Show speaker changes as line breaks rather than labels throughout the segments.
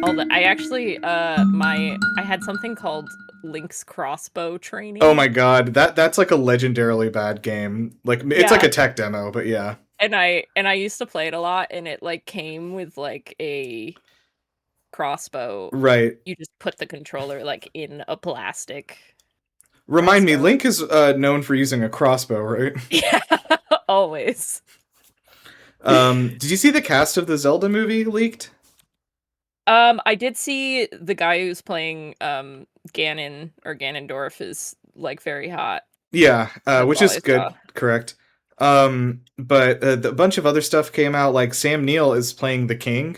I actually I had something called Link's crossbow training.
Oh my god, that's like a legendarily bad game. Like it's like
Yeah.
a tech demo, but yeah.
And I used to play it a lot, and it like came with like a crossbow.
Right.
You just put the controller like in a plastic.
Remind me,
crossbow.
Link is known for using a crossbow, right?
Yeah, always.
Did you see the cast of the Zelda movie leaked?
I did see the guy who's playing Ganon or Ganondorf is like very hot.
Yeah,
That's
which
all
is
I
good,
saw.
correct. But a bunch of other stuff came out, like Sam Neill is playing the king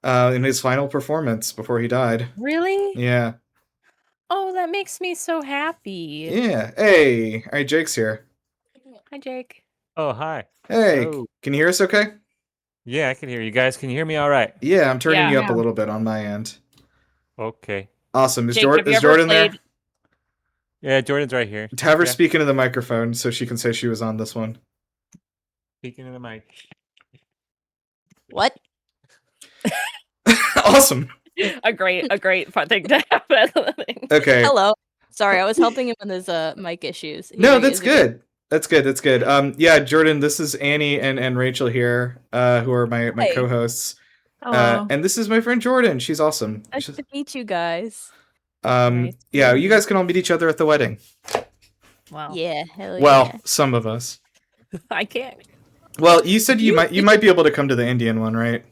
in his final performance before he died.
Really?
Yeah.
Oh, that makes me so happy.
Yeah. Hey. All right, Jake's here.
Hi, Jake.
Oh, hi.
Hey,
Oh.
can you hear us okay?
Yeah, I can hear you guys. Can you hear me all right?
Yeah, I'm turning you up
Yeah.
a little bit on my end.
Okay.
Awesome. Is
Jake, have you ever
Jordan
played-
there?
Yeah, Jordan's right here.
Have her
Yeah.
speak into the microphone so she can say she was on this one.
Speaking to the mic.
What?
Awesome.
a great fun thing to happen.
Okay.
Hello. Sorry, I was helping him with his mic issues. He
No,
really
that's
is
good. That's good. That's good. Yeah, Jordan, this is Annie and Rachel here, who are my
Hey.
co-hosts.
Hello.
And this is my friend Jordan. She's awesome.
Nice to meet you guys.
Nice to
Yeah,
meet
you
you.
guys can all meet each other at the wedding.
Wow.
Yeah, hell
Well,
yeah.
some of us.
I can't.
Well, you said you might be able to come to the Indian one, right?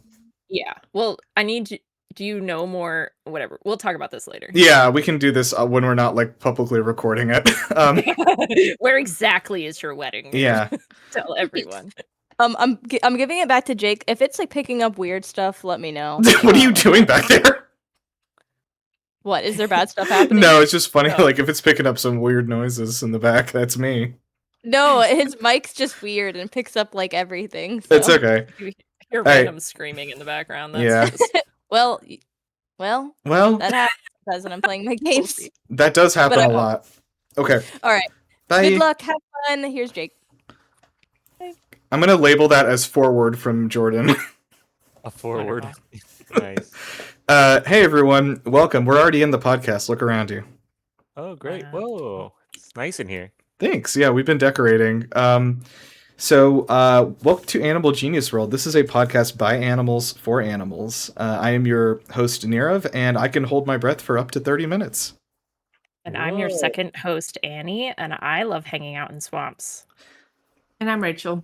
Yeah. Well, I need you. Do you know more? Whatever. We'll talk about this later.
Yeah, we can do this when we're not like publicly recording it.
Where exactly is your wedding?
Yeah.
Tell everyone.
I'm giving it back to Jake. If it's like picking up weird stuff, let me know.
What are you doing back there?
What, is there bad stuff happening?
No, it's just funny.
No.
Like if it's picking up some weird noises in the back, that's me.
No, his mic's just weird and picks up like everything. So.
It's okay.
You're
Hey.
random screaming in the background. That's
Yeah.
just-
Well,
Well,
that happens when I'm playing my games.
that does happen
But I
a
won't.
lot. Okay.
All right.
Bye.
Good luck. Have fun. Here's Jake.
I'm gonna label that as forward from Jordan.
A forward.
Wonderful.
Nice.
Hey everyone, welcome. We're already in the podcast. Look around you.
Oh, great.
Wow.
Whoa. It's nice in here.
Thanks. Yeah, we've been decorating. Welcome to Animal Genius World. This is a podcast by animals for animals. I am your host, Nirav, and I can hold my breath for up to 30 minutes.
And I'm your
Whoa.
second host, Annie, and I love hanging out in swamps.
And I'm Rachel.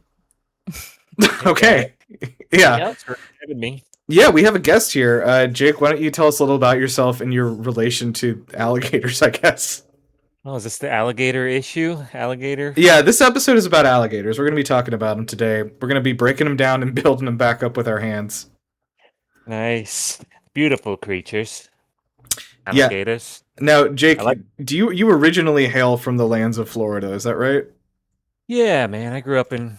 Okay. Yeah.
Yep.
Thanks for having me.
Yeah, we have a guest here. Jake, why don't you tell us a little about yourself and your relation to alligators, I guess?
Oh, is this the alligator issue? Alligator?
Yeah, this episode is about alligators. We're going to be talking about them today. We're going to be breaking them down and building them back up with our hands.
Nice. Beautiful creatures.
Yeah.
Alligators.
Now, Jake,
I like-
do you originally hail from the lands of Florida? Is that right?
Yeah, man. I grew up in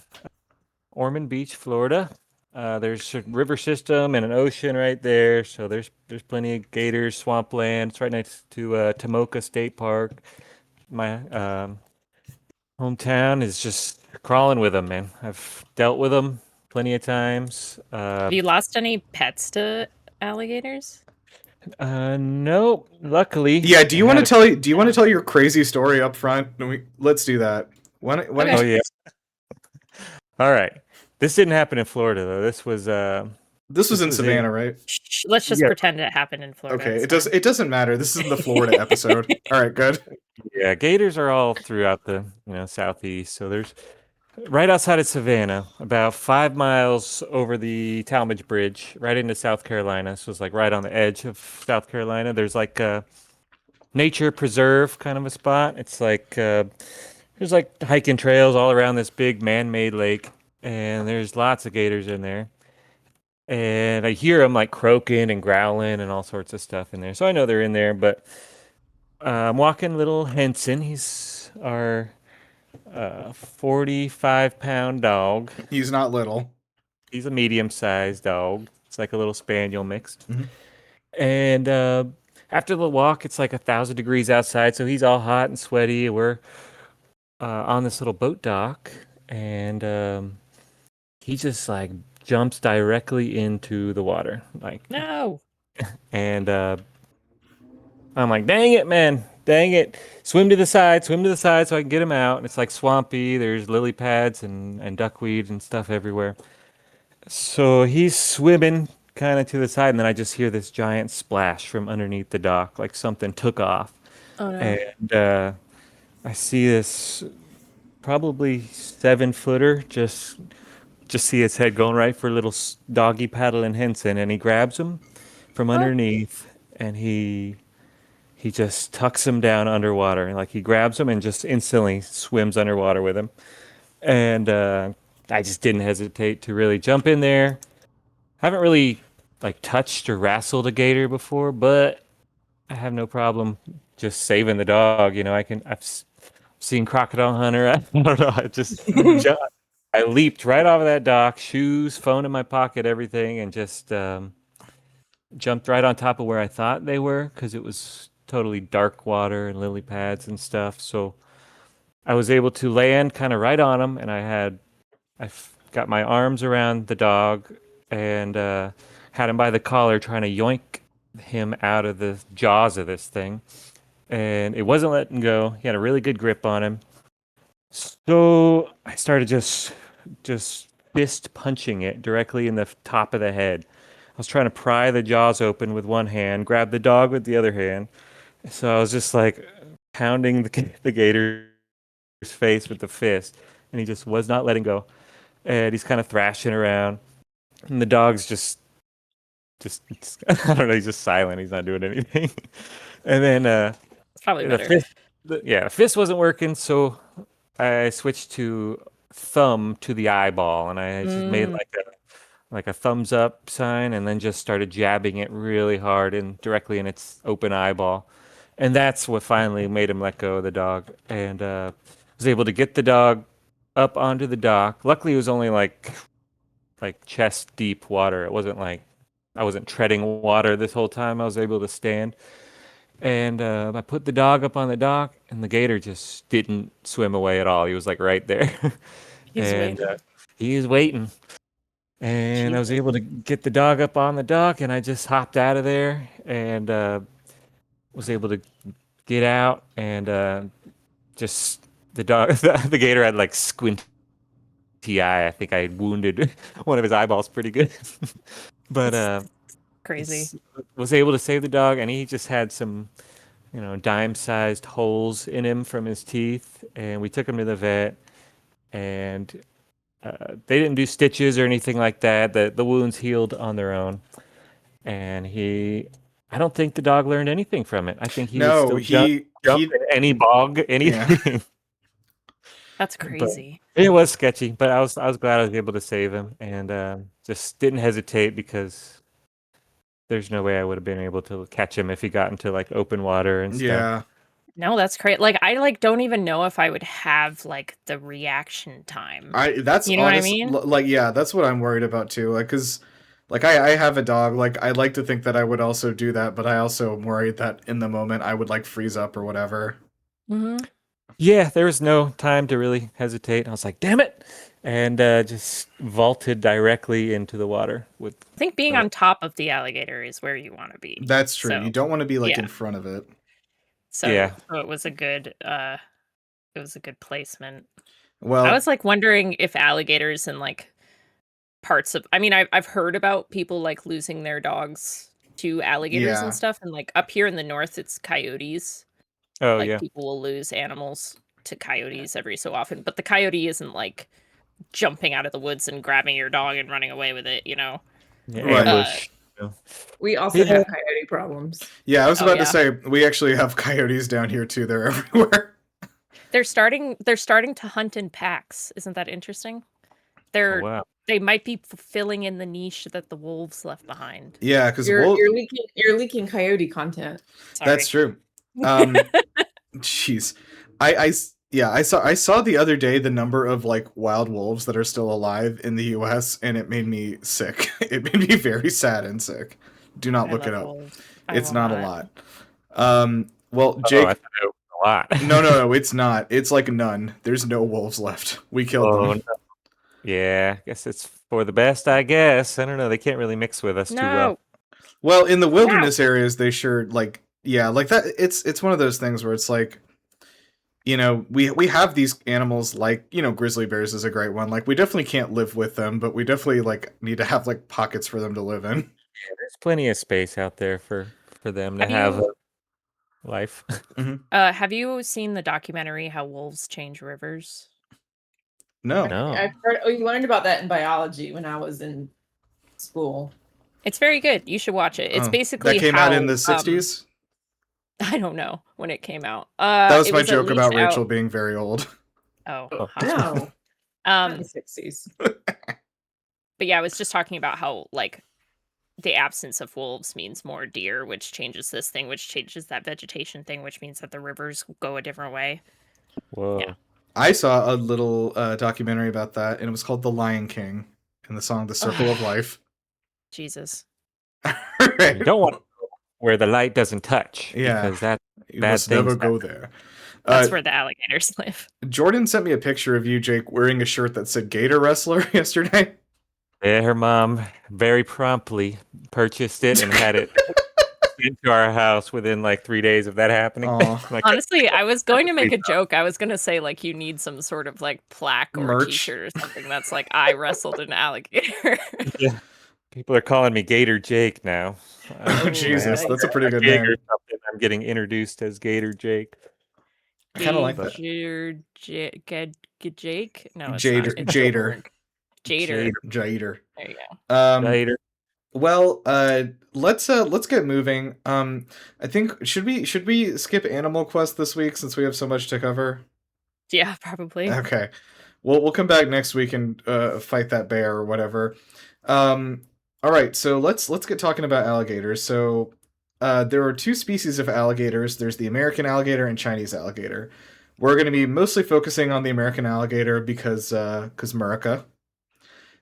Ormond Beach, Florida. There's a river system and an ocean right there, so there's plenty of gators, swampland. It's right next to Tomoka State Park. My hometown is just crawling with them, man. I've dealt with them plenty of times.
Have you lost any pets to alligators?
No, luckily.
Yeah. Do you
I
want to
had a-
tell? Do you want to tell your crazy story up front? Let's do that. Why don't
Okay.
Oh yeah. All right. This didn't happen in Florida though. This was
This was in
was
Savannah, right?
Shh, let's just
Yeah.
pretend it happened in Florida.
Okay.
It's
It doesn't matter. This is the Florida episode. All right. Good.
yeah, gators are all throughout the southeast. So there's right outside of Savannah, about 5 miles over the Talmadge Bridge, right into South Carolina. So it's like right on the edge of South Carolina. There's like a nature preserve kind of a spot. It's like there's like hiking trails all around this big man-made lake, and there's lots of gators in there. And I hear them like croaking and growling and all sorts of stuff in there. So I know they're in there, but I'm walking little Henson. He's our 45-pound dog.
He's not little.
He's a medium-sized dog. It's like a little spaniel mixed.
Mhm.
And after the walk, it's like 1,000 degrees outside, so he's all hot and sweaty. We're on this little boat dock, and he just like jumps directly into the water. Like
no.
And I'm like, dang it, man. Dang it. Swim to the side so I can get him out. And it's like swampy. There's lily pads and duckweed and stuff everywhere. So he's swimming kind of to the side, and then I just hear this giant splash from underneath the dock, like something took off.
Oh no.
And I see this probably 7-footer just see its head going right for little doggy paddling Henson, and he grabs him from underneath, and he just tucks him down underwater. Like he grabs him and just instantly swims underwater with him. And I just didn't hesitate to really jump in there. Haven't really like touched or wrestled a gator before, but I have no problem just saving the dog. You know, I've seen Crocodile Hunter. I don't know. I leaped right off of that dock, shoes, phone in my pocket, everything, and just jumped right on top of where I thought they were because it was totally dark water and lily pads and stuff. So I was able to land kind of right on them, and I got my arms around the dog and had him by the collar, trying to yoink him out of the jaws of this thing, and it wasn't letting go. He had a really good grip on him. So I started just fist punching it directly in the top of the head. I was trying to pry the jaws open with one hand, grab the dog with the other hand. So I was just like pounding the gator's face with the fist, and he just was not letting go. And he's kind of thrashing around, and the dog's just I don't know. He's just silent. He's not doing anything. And then
It's probably
the
better.
fist, the fist wasn't working, so I switched to thumb to the eyeball, and I just made like a thumbs up sign, and then just started jabbing it really hard and directly in its open eyeball. And that's what finally made him let go of the dog, and was able to get the dog up onto the dock. Luckily, it was only like chest deep water. It wasn't like I wasn't treading water this whole time. I was able to stand. And I put the dog up on the dock, and the gator just didn't swim away at all. He was like right there.
He's
and
waiting.
he was waiting. And I was able to get the dog up on the dock, and I just hopped out of there and was able to get out. And just the dog, the gator had like squinty eye. I think I wounded one of his eyeballs pretty good. But
Crazy.
was able to save the dog, and he just had some, dime-sized holes in him from his teeth, and we took him to the vet, and they didn't do stitches or anything like that. The wounds healed on their own, and I don't think the dog learned anything from it. I think he
No,
was still jump in any bog, anything.
Yeah.
That's crazy.
It was sketchy, but I was glad I was able to save him, and just didn't hesitate because there's no way I would have been able to catch him if he got into like open water and stuff.
Yeah.
No, that's crazy. Like I don't even know if I would have like the reaction time.
That's
You know what I
honest,
mean?
like, yeah, that's what I'm worried about too. Like, cause like I have a dog. Like, I like to think that I would also do that, but I also am worried that in the moment I would like freeze up or whatever.
Mm-hmm.
Yeah, there was no time to really hesitate. I was like, damn it. And just vaulted directly into the water with.
I think being on top of the alligator is where you want to be.
That's true.
So,
You don't want to be like
yeah.
in front of it.
So,
Yeah.
so it was a good placement.
Well,
I was like wondering if alligators and like parts of, I mean, I've heard about people like losing their dogs to alligators
Yeah.
and stuff, and like up here in the north it's coyotes.
Oh,
Like
yeah.
people will lose animals to coyotes every so often, but the coyote isn't like jumping out of the woods and grabbing your dog and running away with it, you know?
Yeah,
Right.
ambush.
We also
Yeah.
have coyote problems.
yeah, I was
Oh,
about
yeah.
to say we actually have coyotes down here too. They're everywhere.
They're starting to hunt in packs. Isn't that interesting?
Oh, wow.
They might be filling in the niche that the wolves left behind.
Yeah, because
You're leaking coyote content.
Sorry.
that's true. Jeez, I saw the other day the number of like wild wolves that are still alive in the U.S. and it made me sick. It made me very sad and sick. Do not
I
look it
love
up.
wolves. I
It's
will
not a lot. Well,
Oh,
Jake,
I thought it was a lot.
no, it's not. It's like none. There's no wolves left. We killed
Oh,
them.
no. Yeah, I guess it's for the best, I guess. I don't know. They can't really mix with us too well.
No.
Well, in the wilderness areas, they sure like like that. It's one of those things where it's like, we have these animals like grizzly bears is a great one. Like we definitely can't live with them, but we definitely like need to have like pockets for them to live in.
There's plenty of space out there for them to
Have
have
you-
a life.
Have you seen the documentary How Wolves Change Rivers?
No.
No.
I've heard. Oh, you learned about that in biology when I was in school.
It's very good. You should watch it. It's
Oh,
basically
that came
how,
out in the 60s.
I don't know when it came out.
That was
it
my
at
joke about
least out-
Rachel being very old.
Oh,
Oh.
huh.
No, not in
Um,
the 60s.
but yeah, I was just talking about how like the absence of wolves means more deer, which changes this thing, which changes that vegetation thing, which means that the rivers go a different way.
Whoa.
Yeah.
I saw a little documentary about that, and it was called The Lion King, and the song "The Circle of Life."
Jesus.
You
Right.
don't want to go where the light doesn't touch.
Yeah.
Because that
You
bad
must never
things
go there.
That's where the alligators live.
Jordan sent me a picture of you, Jake, wearing a shirt that said Gator Wrestler yesterday.
Yeah, her mom very promptly purchased it and had it into our house within like 3 days of that happening.
Aw.
Like,
Honestly, I was going to make a joke. I was going to say like you need some sort of like plaque or
Merch.
t-shirt or something that's like I wrestled an alligator.
yeah. People are calling me Gator Jake now.
Oh, Jesus,
yeah.
that's a pretty good
Jake
name.
or something. I'm getting introduced as Gator Jake.
I kind of like that.
Jake? No, it's
Jader.
not. It's a
Jader.
word. Jader.
Jader.
There you go.
Later.
Well, let's get moving. I think should we skip Animal Quest this week since we have so much to cover?
Yeah, probably.
Okay. We'll come back next week and fight that bear or whatever. All right, so let's get talking about alligators. So there are two species of alligators. There's the American alligator and Chinese alligator. We're going to be mostly focusing on the American alligator because America.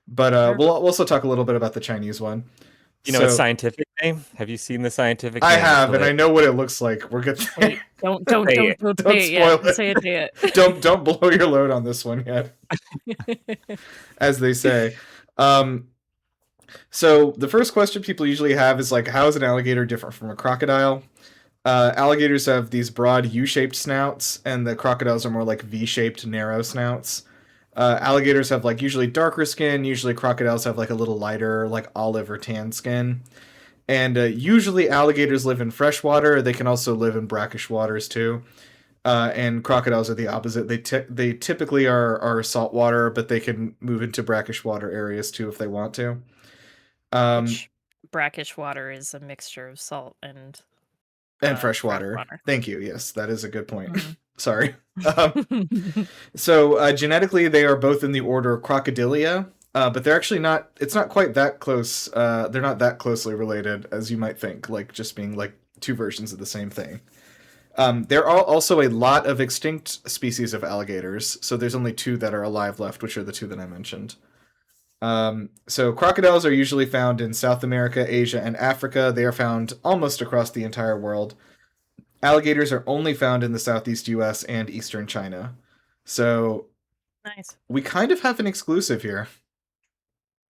But
Sure.
we'll also talk a little bit about the Chinese one.
You know its scientific name? Have you seen the scientific
I
name?
have, and I know what it looks like. We're good.
Wait, don't
Say it.
say
Don't
it yet.
spoil
Don't say it yet.
don't blow your load on this one yet, as they say. So the first question people usually have is like, how is an alligator different from a crocodile? Alligators have these broad U-shaped snouts, and the crocodiles are more like V-shaped, narrow snouts. Alligators have like usually darker skin. Usually crocodiles have like a little lighter, like olive or tan skin. And usually alligators live in freshwater. They can also live in brackish waters too. And crocodiles are the opposite. They typically are saltwater, but they can move into brackish water areas too if they want to.
Which brackish water is a mixture of salt and
freshwater.
freshwater.
Thank you. Yes, that is a good point.
Mhm.
Sorry. So genetically, they are both in the order Crocodilia, but they're actually not. It's not quite that close. They're not that closely related as you might think. Like just being like two versions of the same thing. There are also a lot of extinct species of alligators. So there's only two that are alive left, which are the two that I mentioned. So crocodiles are usually found in South America, Asia, and Africa. They are found almost across the entire world. Alligators are only found in the Southeast US and Eastern China. So
Nice.
we kind of have an exclusive here.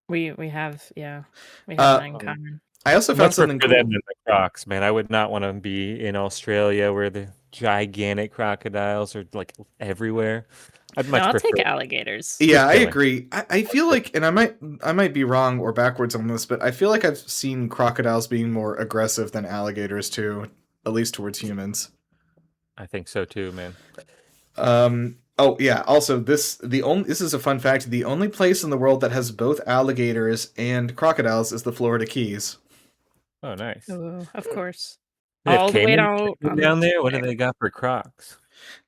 We have that in
Uh,
common.
I also found
Much
something
prefer
cool.
them than the crocs, man. I would not want to be in Australia where the gigantic crocodiles are like everywhere. I'd
No,
much
I'll
prefer.
take alligators.
Yeah, I
Just
agree. I feel like, and I might be wrong or backwards on this, but I feel like I've seen crocodiles being more aggressive than alligators too, at least towards humans.
I think so too, man.
Oh yeah. Also, this is a fun fact. The only place in the world that has both alligators and crocodiles is the Florida Keys.
Oh, nice.
Oh, of course.
They have
All the way
caiman
down
down there. What do they got for crocs?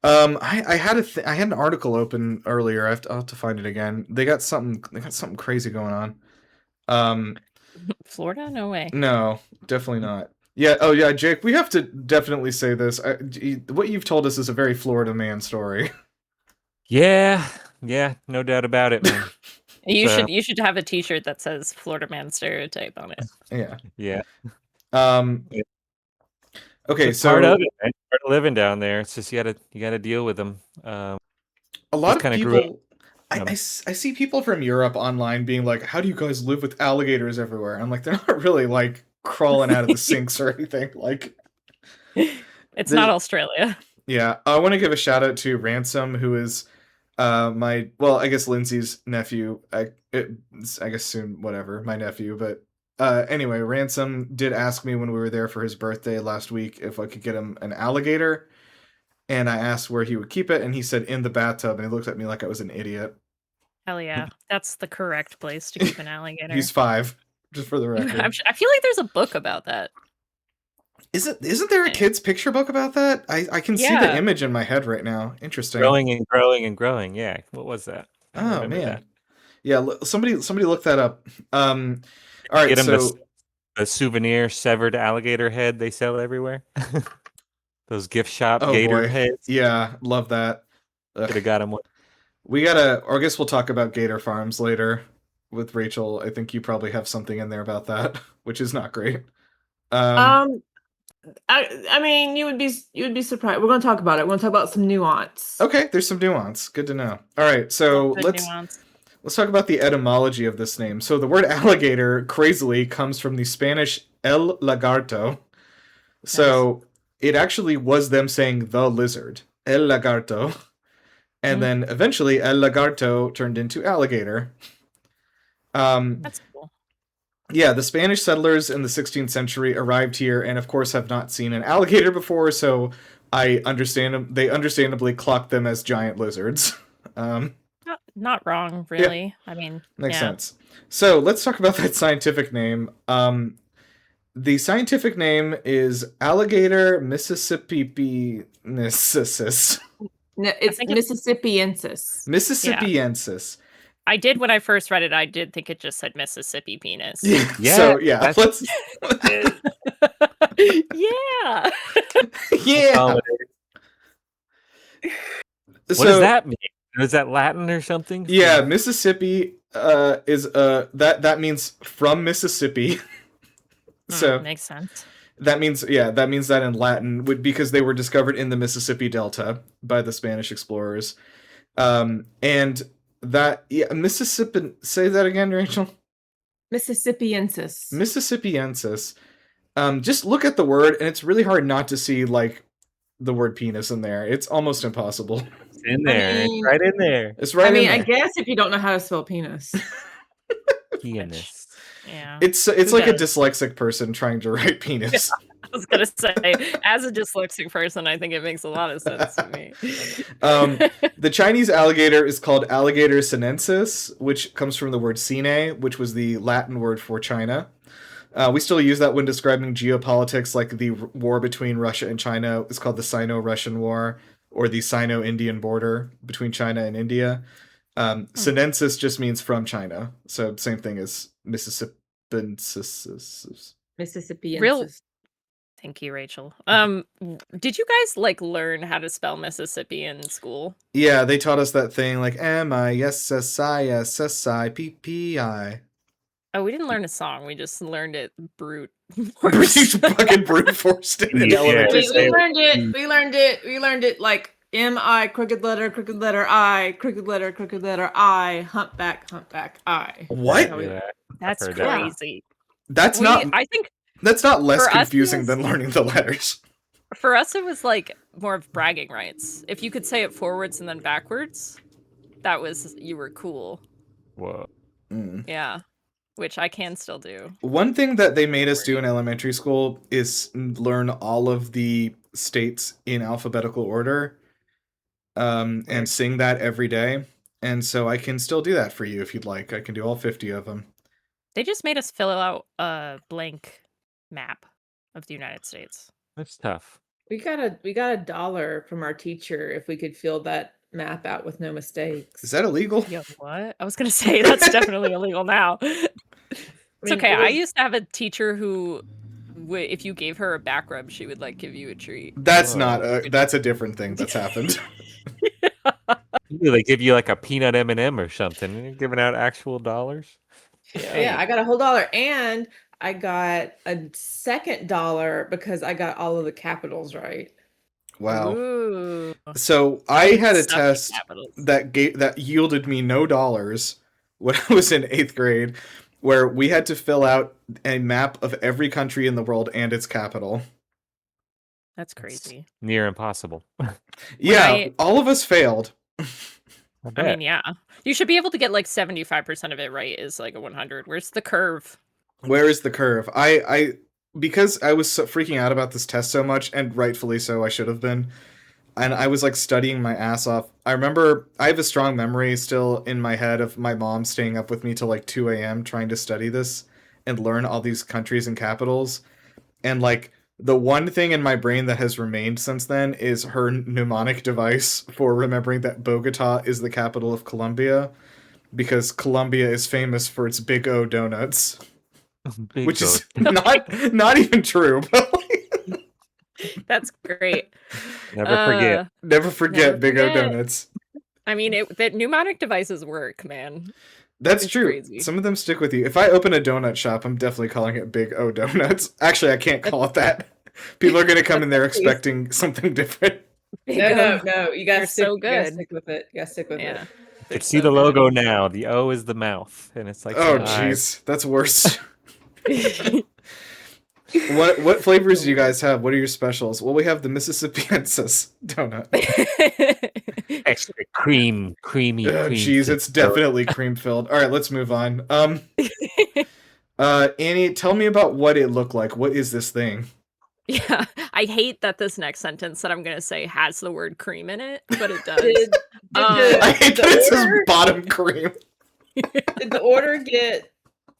I had I had an article open earlier. I'll have to find it again. They got something crazy going on.
Florida? No way.
No, definitely not. Yeah. Oh yeah, Jake. We have to definitely say this. What you've told us is a very Florida man story.
Yeah, no doubt about it, man.
You should have a T-shirt that says "Florida Man Stereotype" on it.
Yeah.
Yeah.
Okay.
It's
So
part of it, man. Part of living down there. It's just you gotta deal with them.
a lot
just
of
kinda grew up-
people. I see people from Europe online being like, "How do you guys live with alligators everywhere?" I'm like, they're not really like crawling out of the sinks or anything. Like,
It's not Australia.
yeah, I want to give a shout out to Ransom, who is I guess Lindsay's nephew. I guess soon, whatever, my nephew. But anyway, Ransom did ask me when we were there for his birthday last week if I could get him an alligator, and I asked where he would keep it, and he said in the bathtub, and he looked at me like I was an idiot.
Hell yeah. That's the correct place to keep an alligator.
He's 5, just for the record.
I feel like there's a book about that.
Isn't there a kid's picture book about that? I can see the image in my head right now. Interesting.
Growing and growing and growing. Yeah. What was that?
Oh man. That. Yeah. Somebody look that up. All right.
Get him the souvenir severed alligator head they sell everywhere. Those gift shop gator heads.
Yeah, love that.
Could have got him one.
I guess we'll talk about gator farms later with Rachel. I think you probably have something in there about that, which is not great.
I mean, you would be surprised. We're going to talk about it. We're going to talk about some nuance.
Okay, there's some nuance. Good to know. All right, so let's talk about the etymology of this name. So the word alligator, crazily, comes from the Spanish el lagarto. So it actually was them saying the lizard, el lagarto. And then eventually el lagarto turned into alligator.
That's cool.
Yeah, the Spanish settlers in the 16th century arrived here and of course have not seen an alligator before, so they understandably clocked them as giant lizards.
Not wrong, really. Yeah. I mean,
makes sense. So let's talk about that scientific name. The scientific name is Alligator mississippiensis.
No, it's Mississippiensis.
Mississippiensis.
Yeah. I did when I first read it. I did think it just said Mississippi penis.
Yeah. So yeah, let's.
Yeah.
Yeah.
What does that mean? Is that Latin or something?
Yeah, Mississippi is that means from Mississippi. So
makes sense.
That means that in Latin because they were discovered in the Mississippi Delta by the Spanish explorers. And that Mississippi. Say that again, Rachel.
Mississippiensis.
Mississippiensis. Just look at the word, and it's really hard not to see like the word penis in there. It's almost impossible.
It's in there. It's right in there.
It's right.
I guess if you don't know how to spell penis.
Penis.
Yeah.
It's like a dyslexic person trying to write penis.
I was gonna say, as a dyslexic person, I think it makes a lot of sense to me.
The Chinese alligator is called Alligator sinensis, which comes from the word sine, which was the Latin word for China. We still use that when describing geopolitics, like the war between Russia and China is called the Sino-Russian War, or the Sino-Indian border between China and India. Sinensis just means from China, so same thing as Mississippiensis.
Mississippiensis.
Thank you, Rachel. Did you guys learn how to spell Mississippi in school?
Yeah, they taught us that thing like MISSISSIPPI.
Oh, we didn't learn a song. We just learned it brute.
Fucking brute forced it in elementary school.
We learned it like M-I, crooked letter I, crooked letter I, humpback I.
What?
That's crazy.
That's not less confusing than learning the letters.
For us, it was more of bragging rights. If you could say it forwards and then backwards, you were cool.
Whoa.
Yeah. Which I can still do.
One thing that they made us do in elementary school is learn all of the states in alphabetical order, and sing that every day. And so I can still do that for you if you'd like. I can do all 50 of them.
They just made us fill out a blank map of the United States.
That's tough.
We got $1 from our teacher if we could fill that map out with no mistakes.
Is that illegal?
Yo, what? I was gonna say that's definitely illegal now. It's okay. I used to have a teacher who, if you gave her a back rub, she would give you a treat.
That's that's a different thing that's happened.
They give you a peanut M&M or something. You're giving out actual dollars.
Yeah, I got a whole $1, and I got a second $1 because I got all of the capitals right.
Wow.
Ooh.
So I had a test that yielded me no dollars when I was in 8th grade, where we had to fill out a map of every country in the world and its capital.
That's
It's
crazy.
near impossible.
Yeah, all of us failed.
I
I
bet.
mean, yeah. You should be able to get like 75% of it right is like a 100. Where's the curve?
Where is the curve? Because I was so freaking out about this test so much, and rightfully so, I should have been. And I was like studying my ass off. I remember I have a strong memory still in my head of my mom staying up with me till like 2 a.m. trying to study this and learn all these countries and capitals. And like the one thing in my brain that has remained since then is her mnemonic device for remembering that Bogota is the capital of Colombia, because Colombia is famous for its Big O donuts,
Big
which is
goat.
not even true. But like,
That's great.
Never forget.
never forget
Never
Big O
forget.
donuts.
I mean, that mnemonic devices work, man.
That's
It's
true.
crazy.
Some of them stick with you. If I open a donut shop, I'm definitely calling it Big O Donuts. Actually, I can't call it that. People are going to come in there expecting something different.
Big
No,
O.
no. You
They're
guys stick,
so
You gotta
good.
stick with it. You gotta stick with
Yeah.
it.
You
They're
can see
so
the
good.
logo now. The O is the mouth, and it's like
Oh,
the eye.
jeez. That's worse. What flavors do you guys have? What are your specials? Well, we have the Mississippiensis donut.
Extra creamy
Oh,
cream.
jeez, it's definitely cream-filled. All right, let's move on. Annie, tell me about what it looked like. What is this thing?
Yeah, I hate that this next sentence that I'm gonna say has the word cream in it, but it does.
Did
I hate
the
that it says
order-
bottom cream.
Did the order get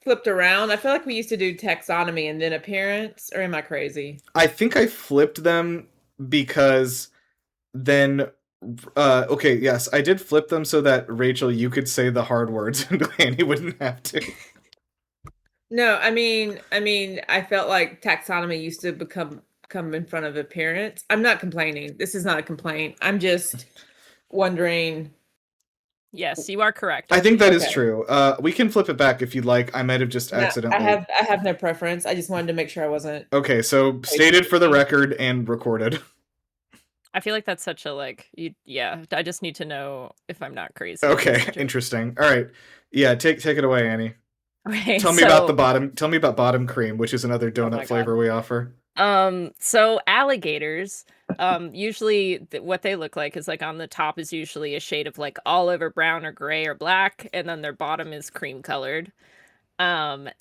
flipped around? I feel like we used to do taxonomy and then appearance, or am I crazy?
I think I flipped them because then okay, yes, I did flip them so that Rachel, you could say the hard words and Annie wouldn't have to.
No, I mean, I felt like taxonomy used to come in front of appearance. I'm not complaining. This is not a complaint. I'm just wondering.
Yes, you are correct.
I think that is
Okay.
true. We can flip it back if you'd like. I might have just
No,
accidentally.
I have no preference. I just wanted to make sure I wasn't.
Okay, so stated for the record and recorded.
I feel like that's such a like yeah, I just need to know if I'm not crazy.
Okay,
Such a-
interesting. All right. Yeah, take it away, Annie.
Okay,
Tell me about
so-
the bottom. Tell me about bottom cream, which is another
my
donut
God.
flavor we offer.
So alligators, usually what they look like is like on the top is usually a shade of like olive or brown or gray or black, and then their bottom is cream colored. And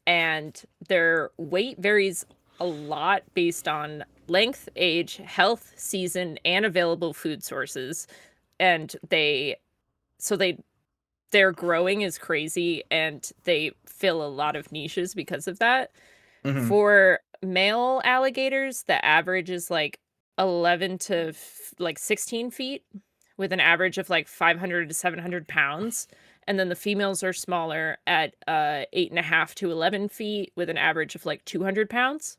their weight varies a lot based on length, age, health, season, and available food sources. And their growing is crazy, and they fill a lot of niches because of that.
Mhm.
For male alligators, the average is like 11 to like 16 feet, with an average of like 500 to 700 pounds. And then the females are smaller at 8.5 to 11 feet, with an average of like 200 pounds.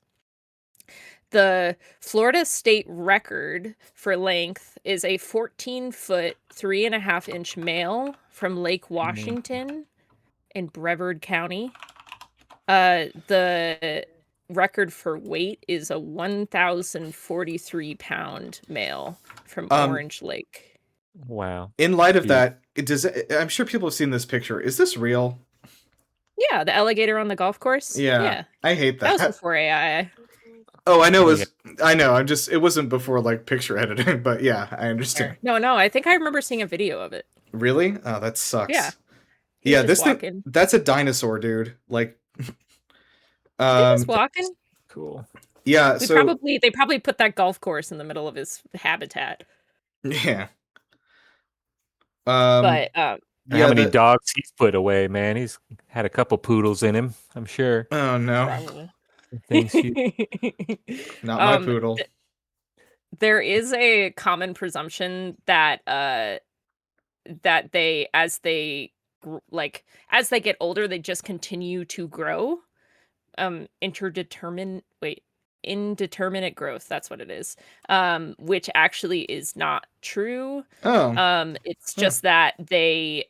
The Florida state record for length is a 14-foot, 3.5-inch male from Lake Washington in Brevard County. The record for weight is a 1,043-pound male from Orange Lake.
Wow.
In light of
Yeah.
that, I'm sure people have seen this picture. Is this real?
Yeah, the alligator on the golf course.
Yeah. I hate
That was
that.
before AI.
Oh, I know it was. I know. It wasn't before like picture editing, but yeah, I understand.
No, I think I remember seeing a video of it.
Really? Oh, that sucks.
Yeah. He's
Yeah,
just
this thing.
walking.
That's a dinosaur, dude. Like.
He was walking.
Cool.
Yeah.
They
So.
probably put that golf course in the middle of his habitat.
Yeah.
But
How
yeah,
many dogs he's put away, man? He's had a couple poodles in him, I'm sure.
Oh no,
probably.
Things
not my poodle.
There is a common presumption that they as they get older, they just continue to grow. Indeterminate growth, that's what it is. Which actually is not true.
Oh.
It's just that they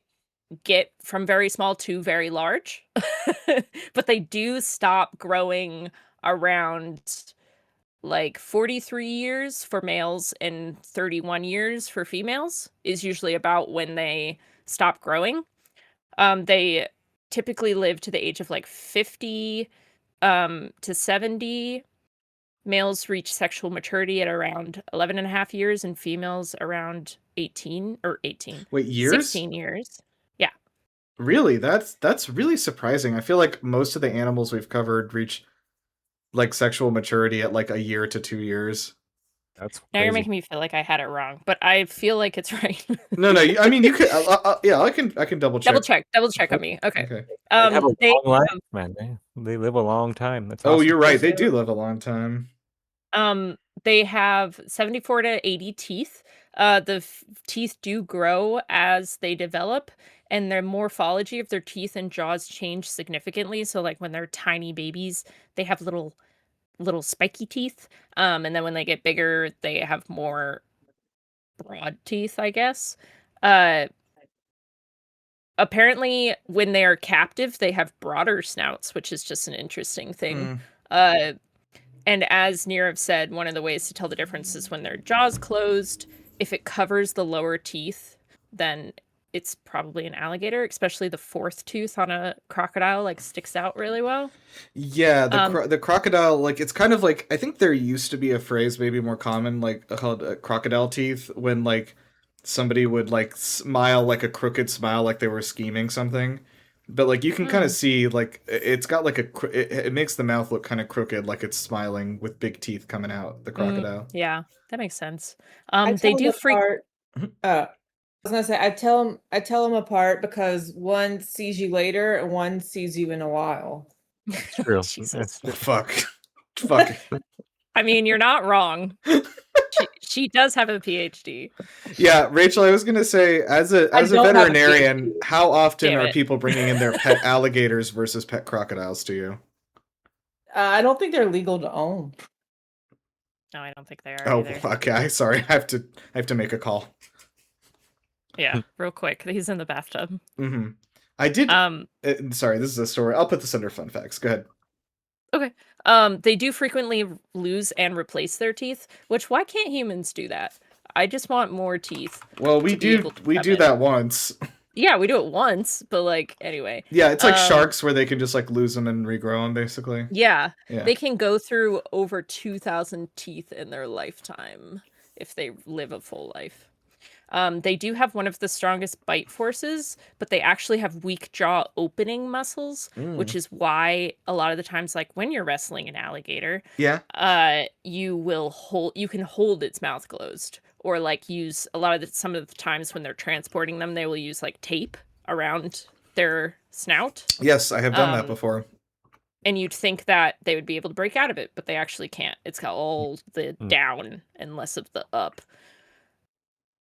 get from very small to very large. But they do stop growing around like 43 years for males and 31 years for females is usually about when they stop growing. They typically live to the age of like 50 to 70. Males reach sexual maturity at around 11 and a half years, and females around 18 or 18.
Wait, years?
16 years. Yeah.
Really? That's really surprising. I feel like most of the animals we've covered reach like sexual maturity at like a year to 2 years.
That's
Now you're
crazy.
making me feel like I had it wrong, but I feel like it's right.
No, I mean you could. Yeah, I can double check.
Double check on me. Okay.
Okay.
They have a
They
long life, man. They live a long time. That's
Oh,
awesome.
you're right. They do live a long time.
They have 74 to 80 teeth. The teeth do grow as they develop, and their morphology of their teeth and jaws change significantly. So, like when they're tiny babies, they have little spiky teeth. And then when they get bigger, they have more broad teeth, I guess. Apparently, when they are captive, they have broader snouts, which is just an interesting thing. And as Nirav said, one of the ways to tell the difference is when their jaw's closed. If it covers the lower teeth, then it's probably an alligator, especially the fourth tooth on a crocodile, like sticks out really well.
Yeah, the crocodile, like it's kind of like, I think there used to be a phrase maybe more common, like called crocodile teeth, when like somebody would like smile like a crooked smile, like they were scheming something. But like you can kind of see like it's got like it makes the mouth look kind of crooked, like it's smiling with big teeth coming out. The crocodile.
Yeah, that makes sense.
They
They do freak.
I was gonna say I tell them apart because one sees you later and one sees you in a while.
True.
Jesus.
Fuck.
I mean, you're not wrong. She does have a PhD.
Yeah, Rachel, I was gonna say, as a
don't have a
veterinarian, how often
Damn
are
it.
people bringing in their pet alligators versus pet crocodiles to you?
I don't think they're legal to own.
No, I don't think they are
Oh,
either.
okay. Sorry, I have to make a call.
Yeah, real quick. He's in the bathtub.
Mm-hmm. I did. Sorry, this is a story. I'll put this under fun facts. Go ahead.
Okay. They do frequently lose and replace their teeth, which why can't humans do that? I just want more teeth.
Well, we do that once.
Yeah, we do it once, but like anyway.
Yeah, it's like sharks where they can just like lose them and regrow them, basically.
Yeah, they can go through over 2,000 teeth in their lifetime if they live a full life. They do have one of the strongest bite forces, but they actually have weak jaw opening muscles, which is why a lot of the times, like when you're wrestling an alligator, you can hold its mouth closed, or like use some of the times when they're transporting them, they will use like tape around their snout.
Yes, I have done that before.
And you'd think that they would be able to break out of it, but they actually can't. It's got all the down and less of the up.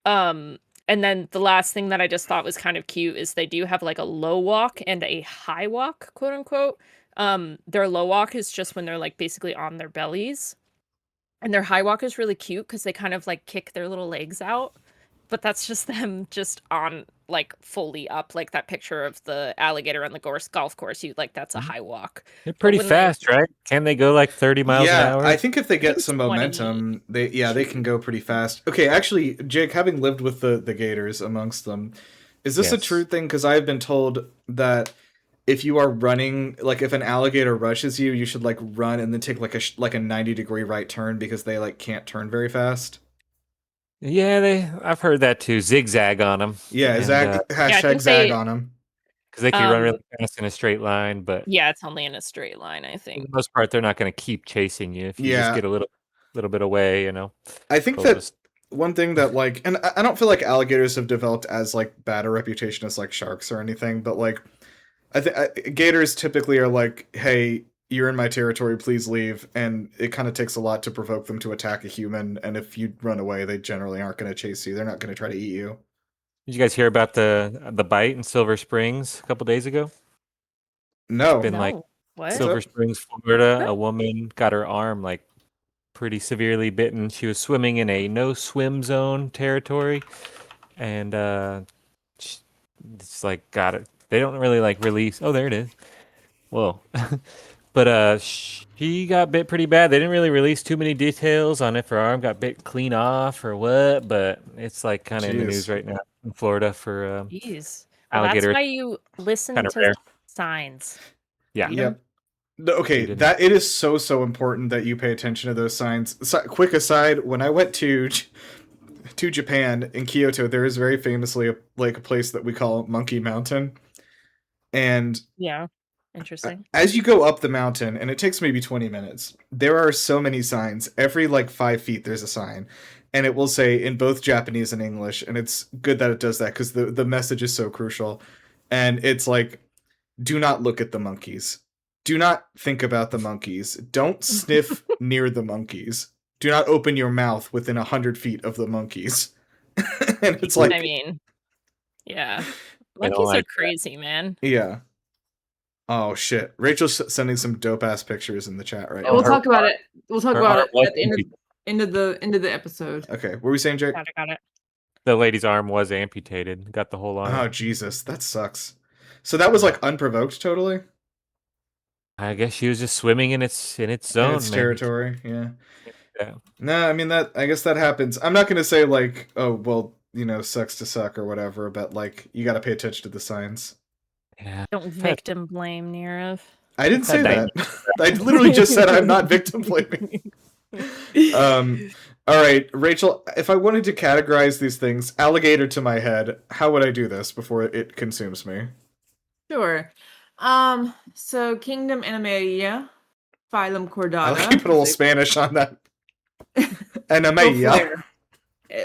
And then the last thing that I just thought was kind of cute is they do have like a low walk and a high walk, quote unquote. Their low walk is just when they're like basically on their bellies. And their high walk is really cute because they kind of like kick their little legs out. But that's just them just on like fully up, like that picture of the alligator on the golf course. That's a high walk.
They're pretty fast, right? Can they go like 30 miles an hour?
I think if they get some
20.
momentum, they can go pretty fast. Okay, actually, Jake, having lived with the gators amongst them, is this a true thing? Because I've been told that if you are running, like if an alligator rushes you, you should like run and then take like a 90-degree right turn because they like can't turn very fast.
Yeah, I've heard that too. Zigzag on them.
Yeah, hashtag zag on them.
Because they can run really fast in a straight line, but
yeah, it's only in a straight line, I think.
for the most part, they're not going to keep chasing you if you just get a little bit away, you know.
I think that one thing that like, and I don't feel like alligators have developed as like bad a reputation as like sharks or anything, but like I think gators typically are like, hey, you're in my territory, please leave, and it kind of takes a lot to provoke them to attack a human, and if you run away, they generally aren't going to chase you. They're not going to try to eat you.
Did you guys hear about the bite in Silver Springs a couple days ago?
No.
It's been like
what?
Silver Springs, Florida, a woman got her arm like pretty severely bitten. She was swimming in a no swim zone territory, and it's like got it. They don't really like release. Oh, there it is. Whoa. But she got bit pretty bad. They didn't really release too many details on if her arm got bit clean off or what, but it's like kind of in the news right now in Florida for
Jeez.
alligator.
That's why you listen
Kinda
to
rare.
Signs.
Yeah.
Yep. Okay,
You didn't-
that it is so important that you pay attention to those signs. Quick aside, when I went to Japan in Kyoto, there is very famously a place that we call Monkey Mountain. And
Yeah. Interesting.
as you go up the mountain, and it takes maybe 20 minutes, there are so many signs. Every 5 feet there's a sign. And it will say in both Japanese and English, and it's good that it does that because the message is so crucial. And it's like, do not look at the monkeys. Do not think about the monkeys. Don't sniff near the monkeys. Do not open your mouth within 100 feet of the monkeys. And it's like,
I mean, yeah.
I don't
Monkeys
like
are
that.
crazy, man.
yeah. Oh shit! Rachel's sending some dope ass pictures in the chat right
We'll
now.
talk about it. We'll talk
her
about
arm
it
was
at the end of the episode.
Okay, what were we saying, Jake?
Got it.
The lady's arm was amputated. Got the whole arm.
Oh Jesus, that sucks. So that was unprovoked, totally.
I guess she was just swimming in its
In
zone.
its
maybe.
territory, yeah.
Yeah.
No, I mean I guess that happens. I'm not gonna say oh well, sucks to suck or whatever, but you got to pay attention to the signs.
Yeah.
Don't victim blame, Nirav.
I didn't say
That
that. I literally just said I'm not victim blaming. All right, Rachel, if I wanted to categorize these things, alligator to my head, how would I do this before it consumes me?
Sure. So Kingdom Animalia, phylum
I'll
Chordata.
keep it a little Spanish on that. And
A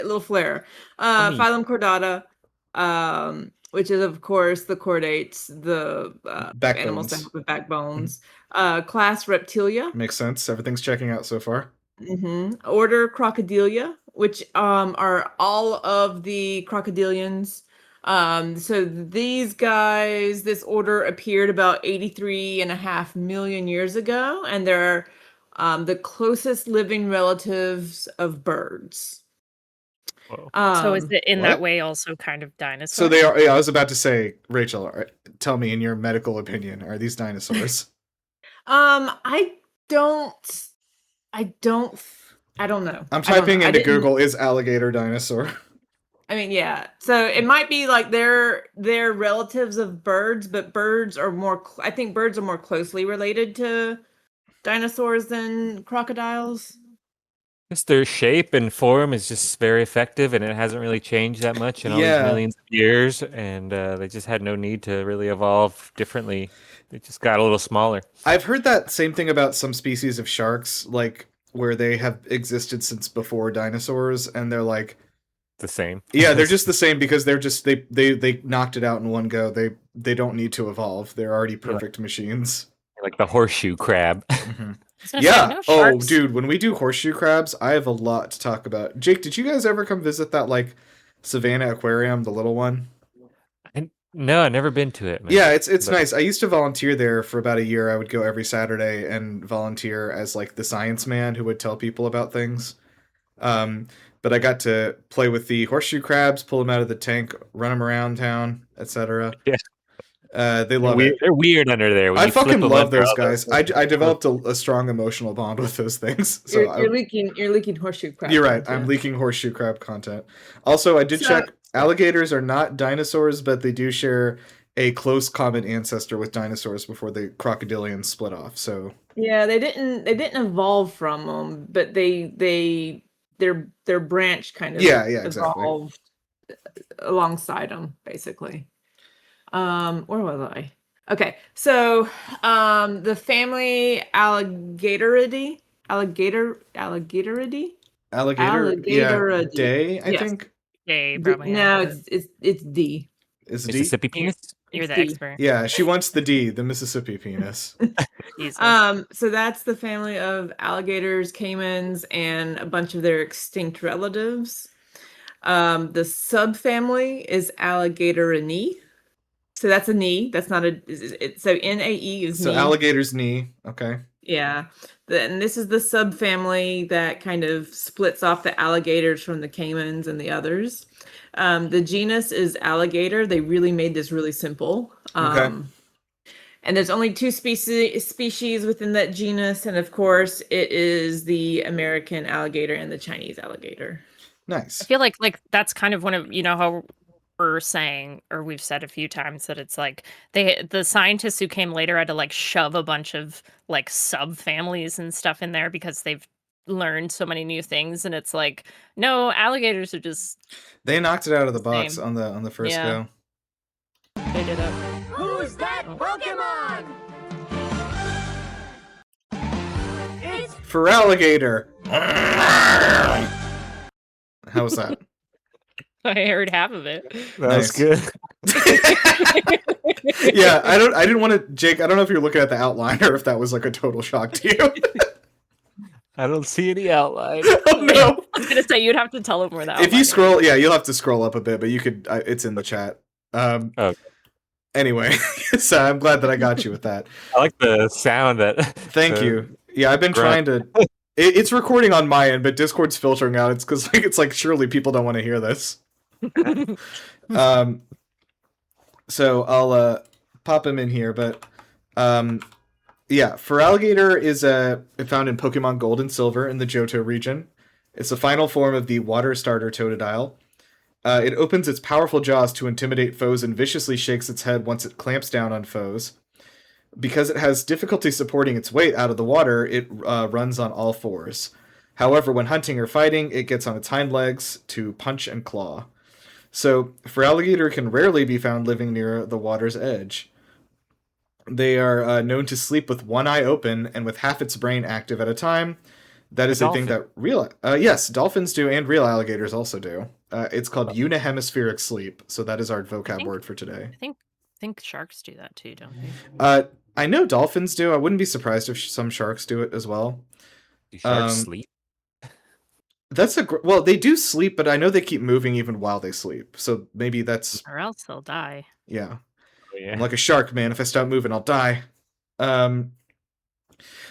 little flair.
Funny.
Phylum Chordata, which is of course the chordates, the animals that
Backbones.
have the backbones. Class Reptilia.
Makes sense. Everything's checking out so far.
Order Crocodilia, which are all of the crocodilians. So these guys, this order appeared about 83.5 million years ago, and they're the closest living relatives of birds.
Whoa.
So is it in
what?
that way also kind of dinosaur?
So they are. Yeah, I was about to say, Rachel, tell me in your medical opinion, are these dinosaurs?
I don't know.
I'm typing into
I didn't-
Google, is alligator dinosaur?
I mean, yeah. So it might be they're relatives of birds, but birds are more. I think birds are more closely related to dinosaurs than crocodiles.
Just their shape and form is just very effective, and it hasn't really changed that much in all
Yeah.
these millions of years. And they just had no need to really evolve differently. They just got a little smaller.
I've heard that same thing about some species of sharks, where they have existed since before dinosaurs, and they're
The same.
yeah, they're just the same because they're just they knocked it out in one go. They don't need to evolve. They're already perfect machines.
Like the horseshoe crab.
I was gonna say,
Yeah.
no
Oh,
sharks.
dude, when we do horseshoe crabs, I have a lot to talk about. Jake, did you guys ever come visit that Savannah Aquarium, the little one?
No, I've never been to it. Man.
Yeah, it's
But-
nice. I used to volunteer there for about a year. I would go every Saturday and volunteer as the science man who would tell people about things. But I got to play with the horseshoe crabs, pull them out of the tank, run them around town, etc.
Yeah.
They love it.
They're weird under there. When
I
you flip
fucking
them
love
under
those
all
guys. I developed a strong emotional bond with those things. So
You're leaking horseshoe crab.
you're right.
content.
I'm leaking horseshoe crab content. Also, I did
So-
check. Alligators are not dinosaurs, but they do share a close common ancestor with dinosaurs before the crocodilians split off. So
Yeah, they didn't evolve from them, but their branch kind of
Yeah, exactly.
evolved alongside them, basically. Where was I? Okay, so the family Alligatoridae,
alligator,
Alligatoridae.
day, I
Yes.
think
Okay, probably
No,
not.
it's D.
is D.
Mississippi penis.
You're the
D.
expert.
Yeah, she wants the D, the Mississippi penis.
Jesus.
So that's the family of alligators, caimans, and a bunch of their extinct relatives. The subfamily is Alligatorinae. So that's a knee. That's not a. So NAE is
So
knee.
alligator's knee. Okay.
Yeah. And this is the subfamily that kind of splits off the alligators from the caimans and the others. The genus is alligator. They really made this really simple.
Okay.
And there's only two species within that genus, and of course, it is the American alligator and the Chinese alligator.
Nice.
I feel like that's kind of one of how we're saying, or we've said a few times, that it's like the scientists who came later had to like shove a bunch of like subfamilies and stuff in there because they've learned so many new things, and it's like, no, alligators are just
They knocked it out of the
the
box
same.
on the first
Yeah.
go.
They did it.
Who's that Pokemon? It's
For Alligator. How was that?
I heard half of it.
That
Nice.
was good.
Yeah, I didn't want to, Jake, I don't know if you're looking at the outline or if that was like a total shock to you.
I don't see any outline.
Oh no.
I was gonna say you'd have to tell them where that.
If you scroll, yeah, you'll have to scroll up a bit, but you could, it's in the chat.
Okay.
Anyway, so I'm glad that I got you with that.
I like the sound that.
Thank
the-
you. Yeah, I've been trying to. It's recording on my end, but Discord's filtering out. It's because it's like surely people don't want to hear this. So I'll pop him in here, but yeah, for Alligator is found in Pokemon Gold and Silver in the Johto region. It's the final form of the water starter Totodile. It opens its powerful jaws to intimidate foes and viciously shakes its head once it clamps down on foes. Because it has difficulty supporting its weight out of the water, it runs on all fours. However, when hunting or fighting, it gets on its hind legs to punch and claw. So, for Alligator can rarely be found living near the water's edge. They are known to sleep with one eye open and with half its brain active at a time. That is a thing that yes, dolphins do and real alligators also do. It's called unihemispheric sleep. So that is our vocab word for today.
I think sharks do that too, don't they?
I know dolphins do. I wouldn't be surprised if some sharks do it as well.
Do sharks sleep?
That's well, they do sleep, but I know they keep moving even while they sleep. So maybe that's
Or else they'll die.
yeah.
Oh, yeah.
I'm like a shark, man. If I stop moving, I'll die.